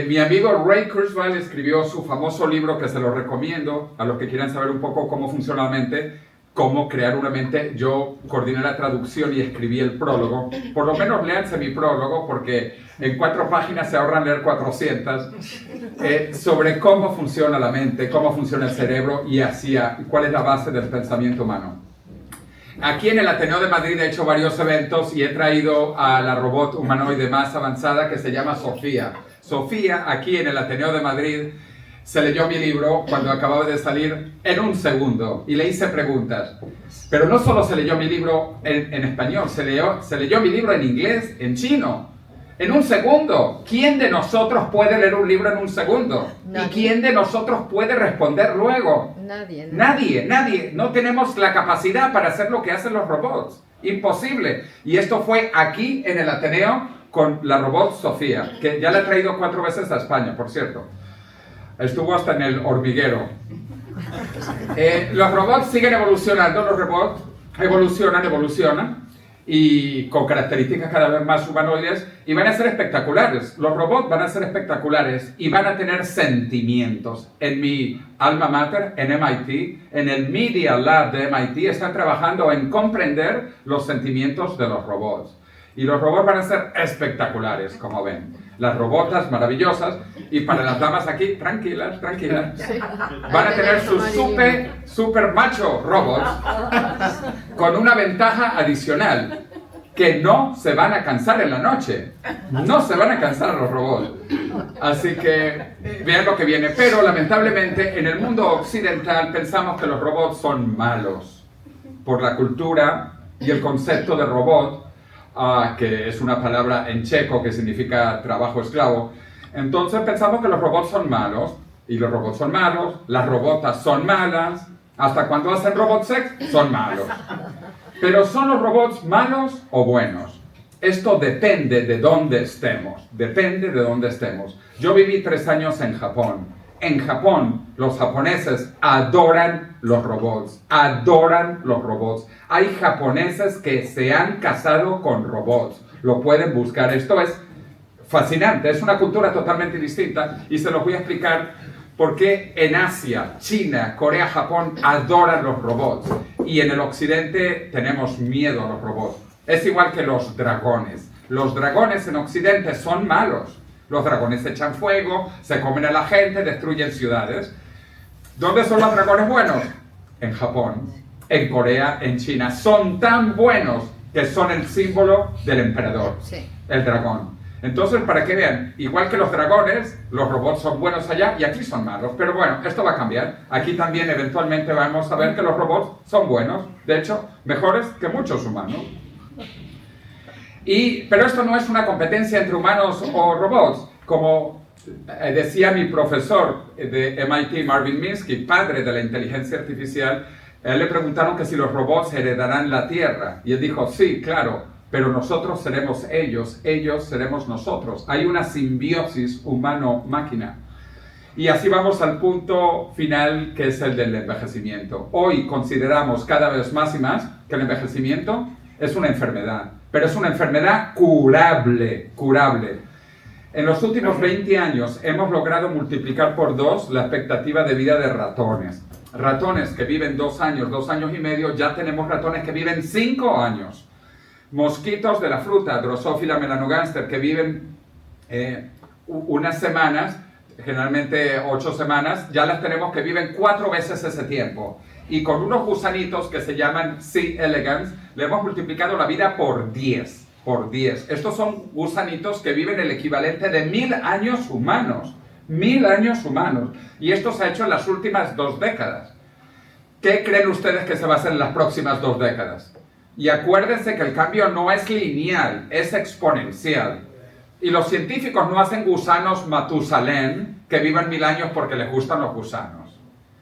Mi amigo Ray Kurzweil escribió su famoso libro, que se lo recomiendo a los que quieran saber un poco cómo funciona la mente, cómo crear una mente. Yo coordiné la traducción y escribí el prólogo. Por lo menos léanse mi prólogo, porque en 4 páginas se ahorran leer 400, sobre cómo funciona la mente, cómo funciona el cerebro y cuál es la base del pensamiento humano. Aquí en el Ateneo de Madrid he hecho varios eventos y he traído a la robot humanoide más avanzada, que se llama Sofía. Sofía, aquí en el Ateneo de Madrid, se leyó mi libro cuando acababa de salir en un segundo y le hice preguntas. Pero no solo se leyó mi libro en español, se leyó mi libro en inglés, en chino. En un segundo. ¿Quién de nosotros puede leer un libro en un segundo? Nadie. ¿Y quién de nosotros puede responder luego? Nadie. No tenemos la capacidad para hacer lo que hacen los robots. Imposible. Y esto fue aquí en el Ateneo con la robot Sofía, que ya la he traído 4 veces a España, por cierto. Estuvo hasta en el hormiguero. Los robots siguen evolucionando, los robots evolucionan. Y con características cada vez más humanoides, y van a ser espectaculares. Los robots van a ser espectaculares y van a tener sentimientos. En mi alma mater, en MIT, en el Media Lab de MIT, están trabajando en comprender los sentimientos de los robots. Y los robots van a ser espectaculares, como ven. Las robotas maravillosas, y para las damas aquí, tranquilas. Van a tener sus super macho robots, con una ventaja adicional, que no se van a cansar en la noche. No se van a cansar los robots. Así que vean lo que viene. Pero lamentablemente en el mundo occidental pensamos que los robots son malos, por la cultura y el concepto de robot, que es una palabra en checo que significa trabajo esclavo. Entonces pensamos que los robots son malos, y los robots son malos, las robotas son malas, hasta cuando hacen robot sex son malos. Pero ¿son los robots malos o buenos? Esto depende de dónde estemos, Yo viví 3 años en Japón. En Japón, los japoneses adoran los robots. Hay japoneses que se han casado con robots. Lo pueden buscar. Esto es fascinante. Es una cultura totalmente distinta y se los voy a explicar por qué en Asia, China, Corea, Japón adoran los robots. Y en el occidente tenemos miedo a los robots. Es igual que los dragones. Los dragones en occidente son malos. Los dragones echan fuego, se comen a la gente, destruyen ciudades. ¿Dónde son los dragones buenos? En Japón, en Corea, en China. Son tan buenos que son el símbolo del emperador, el dragón. Entonces, para que vean, igual que los dragones, los robots son buenos allá y aquí son malos. Pero bueno, esto va a cambiar. Aquí también eventualmente vamos a ver que los robots son buenos. De hecho, mejores que muchos humanos. Pero esto no es una competencia entre humanos o robots. Como decía mi profesor de MIT, Marvin Minsky, padre de la inteligencia artificial, a él le preguntaron que si los robots heredarán la Tierra. Y él dijo, sí, claro, pero nosotros seremos ellos seremos nosotros. Hay una simbiosis humano-máquina. Y así vamos al punto final, que es el del envejecimiento. Hoy consideramos cada vez más y más que el envejecimiento es una enfermedad, pero es una enfermedad curable. En los últimos 20 años hemos logrado multiplicar por 2 la expectativa de vida de ratones. Ratones que viven 2 años, 2 años y medio, ya tenemos ratones que viven 5 años. Mosquitos de la fruta, Drosophila melanogaster, que viven unas semanas, generalmente 8 semanas, ya las tenemos que viven 4 veces ese tiempo. Y con unos gusanitos que se llaman C. elegans, le hemos multiplicado la vida por 10. Por 10. Estos son gusanitos que viven el equivalente de 1000 años humanos. 1000 años humanos. Y esto se ha hecho en las últimas 2 décadas. ¿Qué creen ustedes que se va a hacer en las próximas 2 décadas? Y acuérdense que el cambio no es lineal, es exponencial. Y los científicos no hacen gusanos Matusalén que vivan 1000 años porque les gustan los gusanos.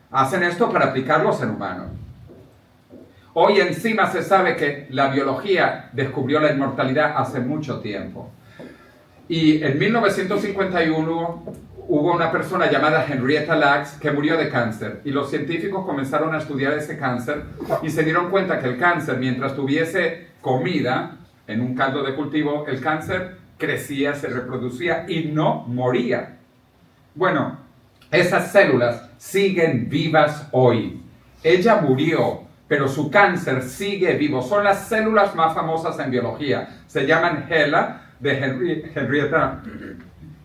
Hacen esto para aplicarlos en humanos. Hoy encima se sabe que la biología descubrió la inmortalidad hace mucho tiempo. Y en 1951 hubo una persona llamada Henrietta Lacks que murió de cáncer. Y los científicos comenzaron a estudiar ese cáncer y se dieron cuenta que el cáncer, mientras tuviese comida en un caldo de cultivo, el cáncer crecía, se reproducía y no moría. Bueno, esas células siguen vivas hoy. Ella murió, pero su cáncer sigue vivo. Son las células más famosas en biología. Se llaman HeLa, de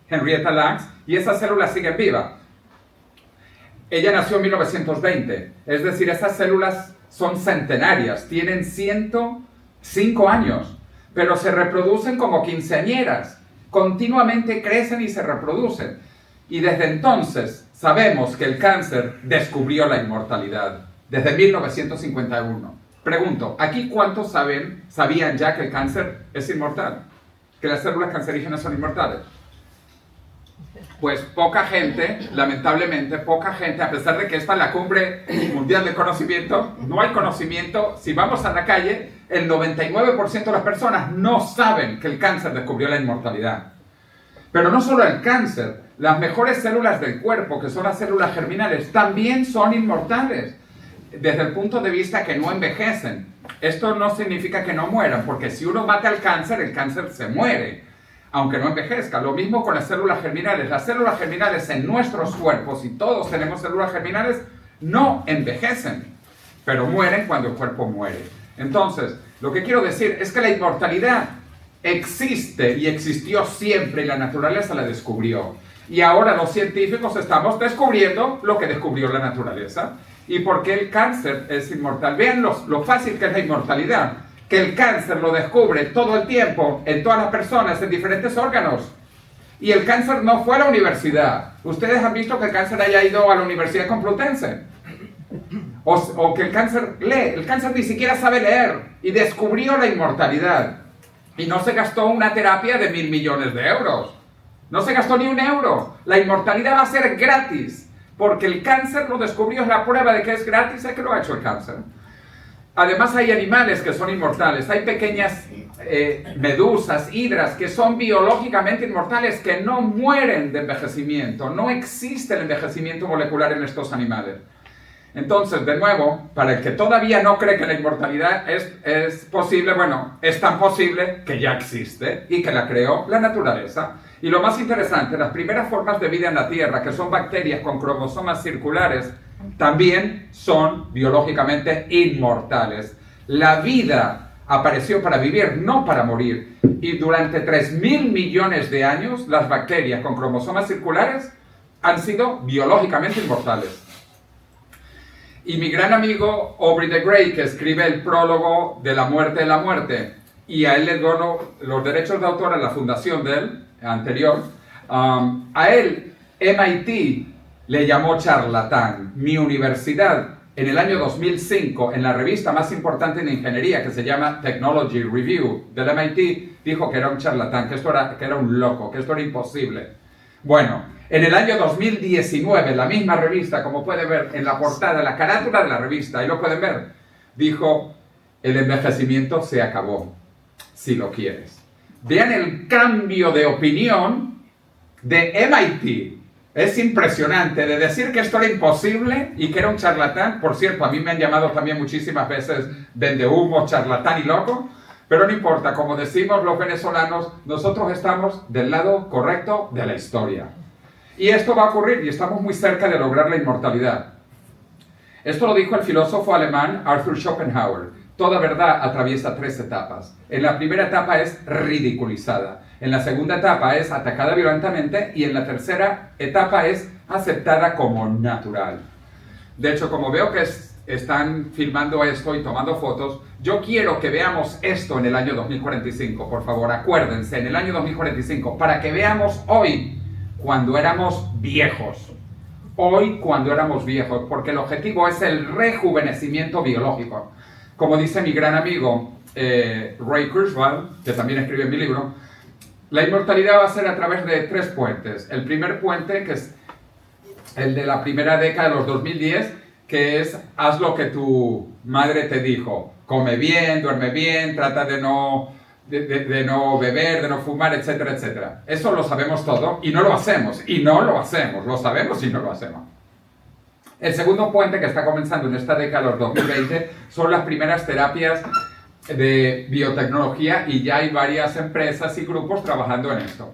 Henrietta Lacks, y esas células siguen vivas. Ella nació en 1920, es decir, esas células son centenarias, tienen 105 años, pero se reproducen como quinceañeras, continuamente crecen y se reproducen. Y desde entonces sabemos que el cáncer descubrió la inmortalidad, desde 1951. Pregunto, ¿aquí cuántos sabían ya que el cáncer es inmortal? ¿Que las células cancerígenas son inmortales? Pues poca gente, lamentablemente, poca gente, a pesar de que está en la cumbre mundial del conocimiento, no hay conocimiento. Si vamos a la calle, el 99% de las personas no saben que el cáncer descubrió la inmortalidad. Pero no solo el cáncer, las mejores células del cuerpo, que son las células germinales, también son inmortales, desde el punto de vista que no envejecen. Esto no significa que no mueran, porque si uno mata el cáncer se muere, aunque no envejezca. Lo mismo con las células germinales. Las células germinales en nuestros cuerpos, y todos tenemos células germinales, no envejecen, pero mueren cuando el cuerpo muere. Entonces, lo que quiero decir es que la inmortalidad existe y existió siempre, y la naturaleza la descubrió. Y ahora los científicos estamos descubriendo lo que descubrió la naturaleza. ¿Y por qué el cáncer es inmortal? Vean lo fácil que es la inmortalidad. Que el cáncer lo descubre todo el tiempo, en todas las personas, en diferentes órganos. Y el cáncer no fue a la universidad. Ustedes han visto que el cáncer haya ido a la Universidad Complutense. O que el cáncer lee. El cáncer ni siquiera sabe leer. Y descubrió la inmortalidad. Y no se gastó una terapia de 1.000 millones de euros. No se gastó ni un euro. La inmortalidad va a ser gratis. Porque el cáncer lo descubrió. Es la prueba de que es gratis, es que lo ha hecho el cáncer. Además hay animales que son inmortales. Hay pequeñas medusas, hidras, que son biológicamente inmortales, que no mueren de envejecimiento. No existe el envejecimiento molecular en estos animales. Entonces, de nuevo, para el que todavía no cree que la inmortalidad es posible, bueno, es tan posible que ya existe y que la creó la naturaleza. Y lo más interesante, las primeras formas de vida en la Tierra, que son bacterias con cromosomas circulares, también son biológicamente inmortales. La vida apareció para vivir, no para morir. Y durante 3.000 millones de años, las bacterias con cromosomas circulares han sido biológicamente inmortales. Y mi gran amigo Aubrey de Grey, que escribe el prólogo de La muerte de la muerte, y a él le donó los derechos de autor a la fundación de él, anterior. A él, MIT le llamó charlatán. Mi universidad, en el año 2005, en la revista más importante en ingeniería, que se llama Technology Review del MIT, dijo que era un charlatán, que era un loco, que esto era imposible. Bueno, en el año 2019, la misma revista, como pueden ver en la portada, la carátula de la revista, ahí lo pueden ver, dijo, el envejecimiento se acabó, si lo quieres. Vean el cambio de opinión de MIT. Es impresionante, de decir que esto era imposible y que era un charlatán. Por cierto, a mí me han llamado también muchísimas veces vendehumo, charlatán y loco, pero no importa, como decimos los venezolanos, nosotros estamos del lado correcto de la historia. Y esto va a ocurrir y estamos muy cerca de lograr la inmortalidad. Esto lo dijo el filósofo alemán Arthur Schopenhauer. Toda verdad atraviesa 3 etapas. En la primera etapa es ridiculizada. En la segunda etapa es atacada violentamente y en la tercera etapa es aceptada como natural. De hecho, como veo que están filmando esto y tomando fotos, yo quiero que veamos esto en el año 2045. Por favor, acuérdense, en el año 2045, para que veamos hoy, cuando éramos viejos. Hoy, cuando éramos viejos, porque el objetivo es el rejuvenecimiento biológico. Como dice mi gran amigo Ray Kurzweil, que también escribe en mi libro, la inmortalidad va a ser a través de 3 puentes. El primer puente, que es el de la primera década de los 2010, que es haz lo que tu madre te dijo. Come bien, duerme bien, trata de no beber, de no fumar, etcétera, etcétera. Eso lo sabemos todo y no lo hacemos. Y no lo hacemos, lo sabemos y no lo hacemos. El segundo puente que está comenzando en esta década, los 2020, son las primeras terapias de biotecnología y ya hay varias empresas y grupos trabajando en esto.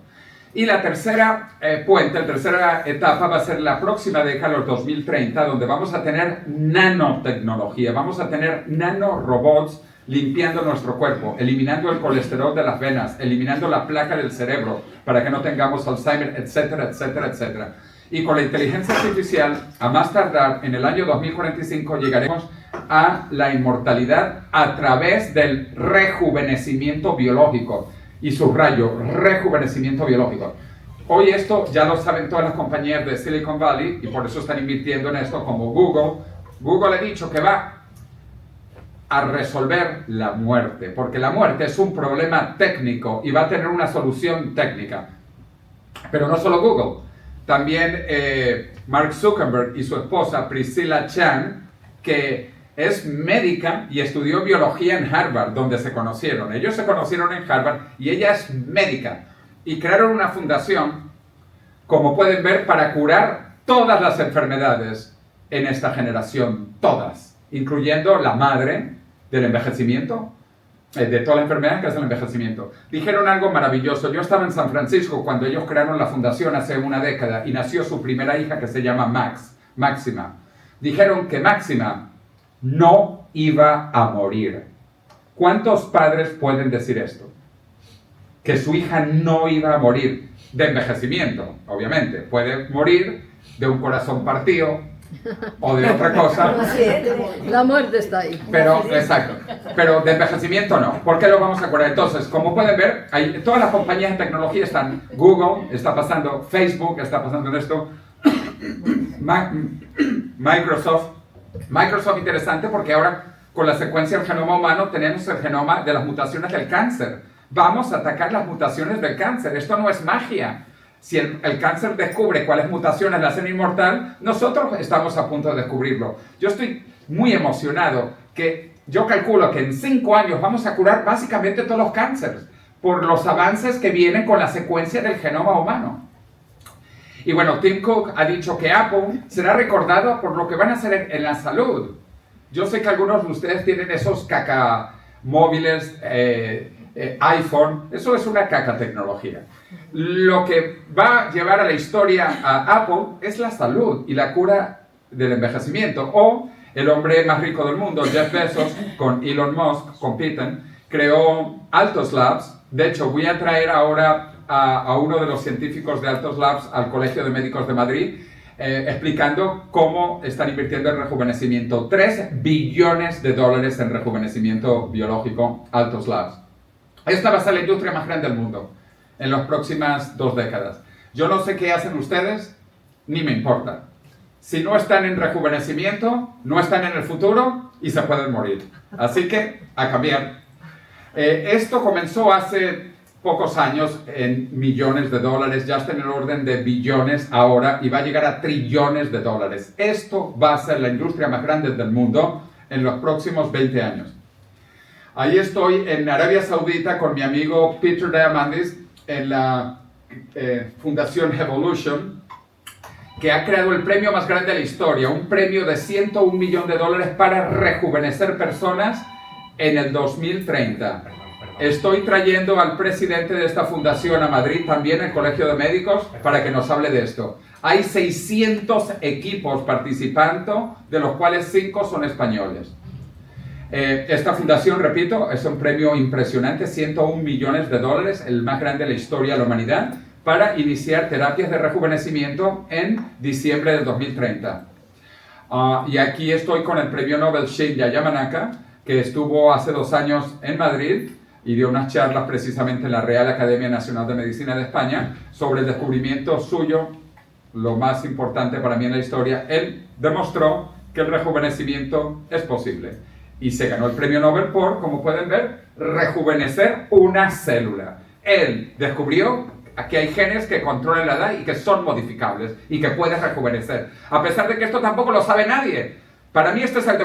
Y la tercera la tercera etapa va a ser la próxima década, los 2030, donde vamos a tener nanotecnología, vamos a tener nanorobots limpiando nuestro cuerpo, eliminando el colesterol de las venas, eliminando la placa del cerebro para que no tengamos Alzheimer, etcétera, etcétera, etcétera. Y con la inteligencia artificial, a más tardar, en el año 2045 llegaremos a la inmortalidad a través del rejuvenecimiento biológico. Y subrayo, rejuvenecimiento biológico. Hoy esto ya lo saben todas las compañías de Silicon Valley y por eso están invirtiendo en esto como Google. Google ha dicho que va a resolver la muerte, porque la muerte es un problema técnico y va a tener una solución técnica. Pero no solo Google. También Mark Zuckerberg y su esposa Priscilla Chan, que es médica y estudió biología en Harvard, donde se conocieron. Ellos se conocieron en Harvard y ella es médica. Y crearon una fundación, como pueden ver, para curar todas las enfermedades en esta generación. Todas. Incluyendo la madre del envejecimiento, de todas las enfermedades que es el envejecimiento. Dijeron algo maravilloso. Yo estaba en San Francisco cuando ellos crearon la fundación hace una década y nació su primera hija que se llama Máxima. Dijeron que Máxima no iba a morir. ¿Cuántos padres pueden decir esto? Que su hija no iba a morir de envejecimiento, obviamente. Puede morir de un corazón partido o de otra cosa. La muerte está ahí. Pero, exacto. Pero de envejecimiento no. ¿Por qué lo vamos a curar? Entonces, como pueden ver, todas las compañías de tecnología están. Google está pasando, Facebook está pasando en esto, Microsoft, interesante porque ahora con la secuencia del genoma humano tenemos el genoma de las mutaciones del cáncer. Vamos a atacar las mutaciones del cáncer. Esto no es magia. Si el cáncer descubre cuáles mutaciones la hacen inmortal, nosotros estamos a punto de descubrirlo. Yo estoy muy emocionado que yo calculo que en 5 años vamos a curar básicamente todos los cánceres por los avances que vienen con la secuencia del genoma humano. Y bueno, Tim Cook ha dicho que Apple será recordado por lo que van a hacer en la salud. Yo sé que algunos de ustedes tienen esos caca móviles, iPhone, eso es una caca tecnología. Lo que va a llevar a la historia a Apple es la salud y la cura del envejecimiento. O el hombre más rico del mundo, Jeff Bezos, con Elon Musk, compiten, creó Altos Labs. De hecho, voy a traer ahora a uno de los científicos de Altos Labs al Colegio de Médicos de Madrid, explicando cómo están invirtiendo en rejuvenecimiento. $3 billones en rejuvenecimiento biológico, Altos Labs. Esta va a ser la industria más grande del mundo en las próximas 2 décadas. Yo no sé qué hacen ustedes, ni me importa. Si no están en rejuvenecimiento, no están en el futuro y se pueden morir. Así que, a cambiar. Esto comenzó hace pocos años en millones de dólares, ya está en el orden de billones ahora y va a llegar a trillones de dólares. Esto va a ser la industria más grande del mundo en los próximos 20 años. Ahí estoy en Arabia Saudita con mi amigo Peter Diamandis en la Fundación Evolution, que ha creado el premio más grande de la historia, un premio de 101 millones de dólares para rejuvenecer personas en el 2030. Estoy trayendo al presidente de esta fundación a Madrid, también el Colegio de Médicos, para que nos hable de esto. Hay 600 equipos participando, de los cuales 5 son españoles. Esta fundación, repito, es un premio impresionante, 101 millones de dólares, el más grande de la historia de la humanidad, para iniciar terapias de rejuvenecimiento en diciembre del 2030. Y aquí estoy con el premio Nobel Shinya Yamanaka, que estuvo hace 2 años en Madrid y dio unas charlas precisamente en la Real Academia Nacional de Medicina de España sobre el descubrimiento suyo, lo más importante para mí en la historia. Él demostró que el rejuvenecimiento es posible y se ganó el premio Nobel por, como pueden ver, rejuvenecer una célula. Él descubrió que hay genes que controlan la edad y que son modificables y que puedes rejuvenecer, a pesar de que esto tampoco lo sabe nadie. Para mí este es el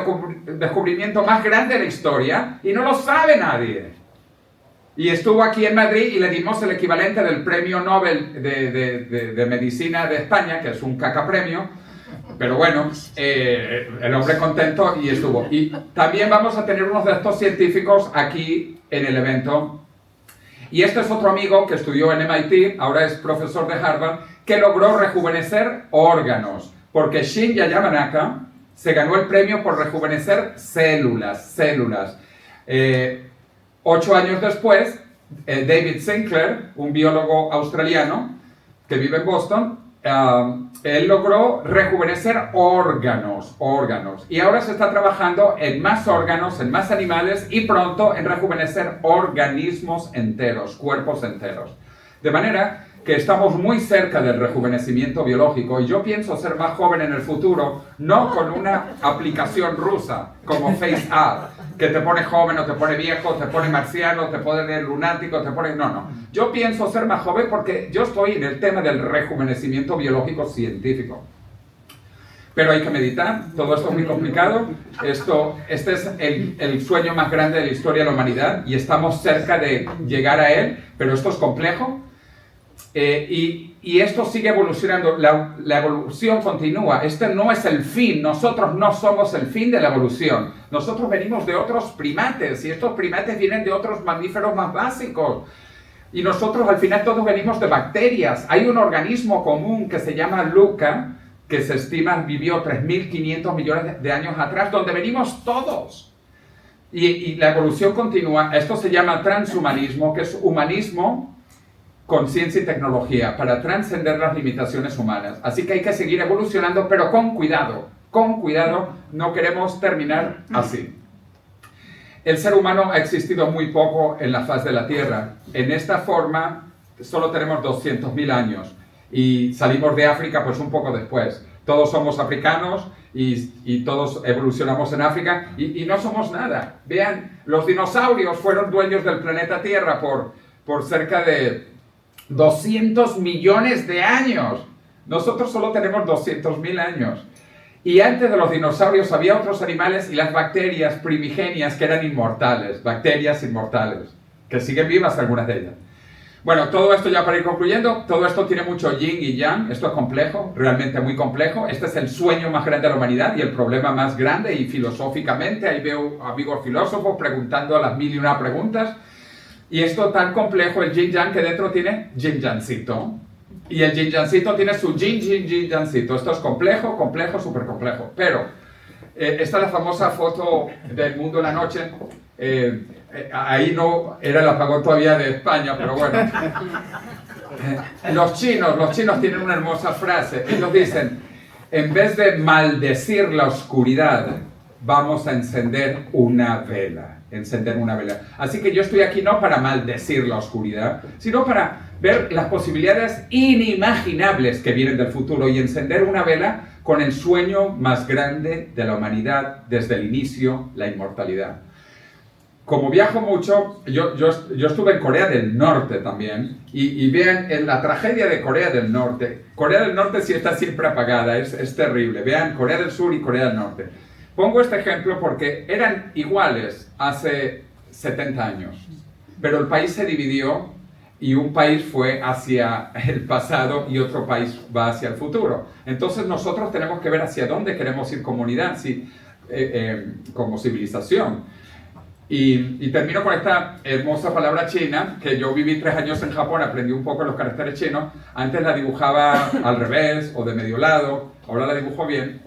descubrimiento más grande de la historia y no lo sabe nadie. Y estuvo aquí en Madrid y le dimos el equivalente del premio Nobel de Medicina de España, que es un cacapremio, pero bueno, el hombre contento y estuvo. Y también vamos a tener unos de estos científicos aquí en el evento. Y este es otro amigo que estudió en MIT, ahora es profesor de Harvard, que logró rejuvenecer órganos, porque Shinya Yamanaka se ganó el premio por rejuvenecer células. 8 años después, David Sinclair, un biólogo australiano que vive en Boston, él logró rejuvenecer órganos. Y ahora se está trabajando en más órganos, en más animales y pronto en rejuvenecer organismos enteros, cuerpos enteros. De manera que estamos muy cerca del rejuvenecimiento biológico y yo pienso ser más joven en el futuro, no con una aplicación rusa como FaceApp, que te pone joven o te pone viejo, te pone marciano, te pone lunático, te pone... No. Yo pienso ser más joven porque yo estoy en el tema del rejuvenecimiento biológico científico. Pero hay que meditar, todo esto es muy complicado, este es el sueño más grande de la historia de la humanidad y estamos cerca de llegar a él, pero esto es complejo. Y esto sigue evolucionando, la evolución continúa, este no es el fin, nosotros no somos el fin de la evolución, nosotros venimos de otros primates y estos primates vienen de otros mamíferos más básicos y nosotros al final todos venimos de bacterias. Hay un organismo común que se llama LUCA, que se estima vivió 3.500 millones de años atrás, donde venimos todos. Y la evolución continúa, esto se llama transhumanismo, que es humanismo con ciencia y tecnología para trascender las limitaciones humanas. Así que hay que seguir evolucionando, pero con cuidado, no queremos terminar así. El ser humano ha existido muy poco en la faz de la Tierra. En esta forma solo tenemos 200.000 años y salimos de África pues un poco después. Todos somos africanos y todos evolucionamos en África y no somos nada. Vean, los dinosaurios fueron dueños del planeta Tierra por cerca de 200 millones de años. Nosotros solo tenemos 200.000 años. Y antes de los dinosaurios había otros animales y las bacterias primigenias que eran inmortales, bacterias inmortales, que siguen vivas algunas de ellas. Bueno, todo esto ya para ir concluyendo, todo esto tiene mucho yin y yang, esto es complejo, realmente muy complejo. Este es el sueño más grande de la humanidad y el problema más grande y filosóficamente, ahí veo amigos filósofos preguntando a las 1001 preguntas. Y esto tan complejo, el yin-yang, que dentro tiene yin-yancito. Y el yin-yancito tiene su yin-yin-yin-yancito. Esto es complejo, súper complejo. Pero, esta es la famosa foto del mundo en la noche. Ahí no era el apagón todavía de España, pero bueno. Los chinos tienen una hermosa frase. Ellos dicen, en vez de maldecir la oscuridad, vamos a encender una vela. encender una vela. Así que yo estoy aquí no para maldecir la oscuridad, sino para ver las posibilidades inimaginables que vienen del futuro y encender una vela con el sueño más grande de la humanidad desde el inicio, la inmortalidad. Como viajo mucho, yo estuve en Corea del Norte también, y vean en la tragedia de Corea del Norte. Corea del Norte sí está siempre apagada, es terrible. Vean Corea del Sur y Corea del Norte. Pongo este ejemplo porque eran iguales hace 70 años, pero el país se dividió y un país fue hacia el pasado y otro país va hacia el futuro. Entonces nosotros tenemos que ver hacia dónde queremos ir comunidad, como civilización. Y termino con esta hermosa palabra china, que yo viví 3 años en Japón, aprendí un poco los caracteres chinos. Antes la dibujaba al revés o de medio lado, ahora la dibujo bien.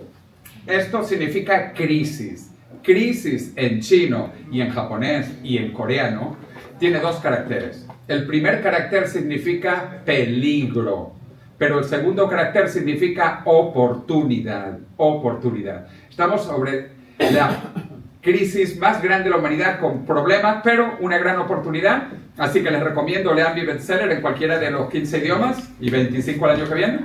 Esto significa crisis. Crisis en chino y en japonés y en coreano tiene 2 caracteres. El primer carácter significa peligro, pero el segundo carácter significa oportunidad. Oportunidad. Estamos sobre la crisis más grande de la humanidad con problemas, pero una gran oportunidad. Así que les recomiendo lean mi bestseller en cualquiera de los 15 idiomas y 25 el año que viene.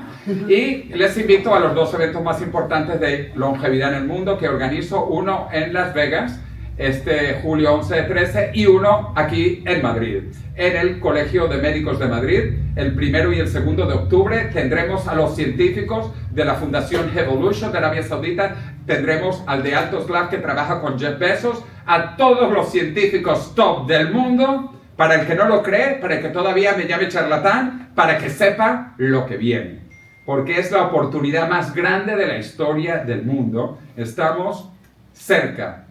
Y les invito a los 2 eventos más importantes de longevidad en el mundo que organizo, uno en Las Vegas, este julio 11-13, y uno aquí en Madrid, en el Colegio de Médicos de Madrid. El 1 y el 2 de octubre tendremos a los científicos de la Fundación Evolution de Arabia Saudita, tendremos al de Altos Lab que trabaja con Jeff Bezos, a todos los científicos top del mundo, para el que no lo cree, para el que todavía me llame charlatán, para que sepa lo que viene. Porque es la oportunidad más grande de la historia del mundo. Estamos cerca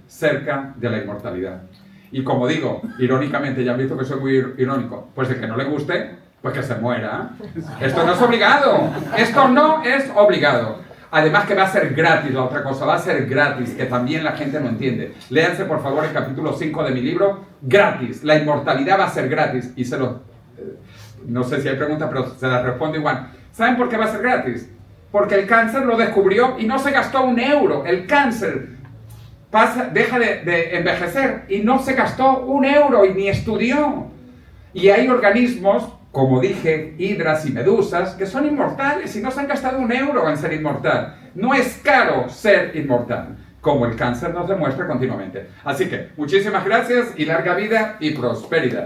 de la inmortalidad. Y como digo, irónicamente, ya han visto que soy muy irónico, pues el que no le guste, pues que se muera. Esto no es obligado. Esto no es obligado. Además que va a ser gratis, la otra cosa, va a ser gratis, que también la gente no entiende. Léanse por favor el capítulo 5 de mi libro, gratis. La inmortalidad va a ser gratis. Y no sé si hay preguntas, pero se las respondo igual. ¿Saben por qué va a ser gratis? Porque el cáncer lo descubrió y no se gastó un euro. El cáncer deja de envejecer y no se gastó un euro y ni estudió. Y hay organismos, como dije, hidras y medusas, que son inmortales y no se han gastado un euro en ser inmortal. No es caro ser inmortal, como el cáncer nos demuestra continuamente. Así que, muchísimas gracias y larga vida y prosperidad.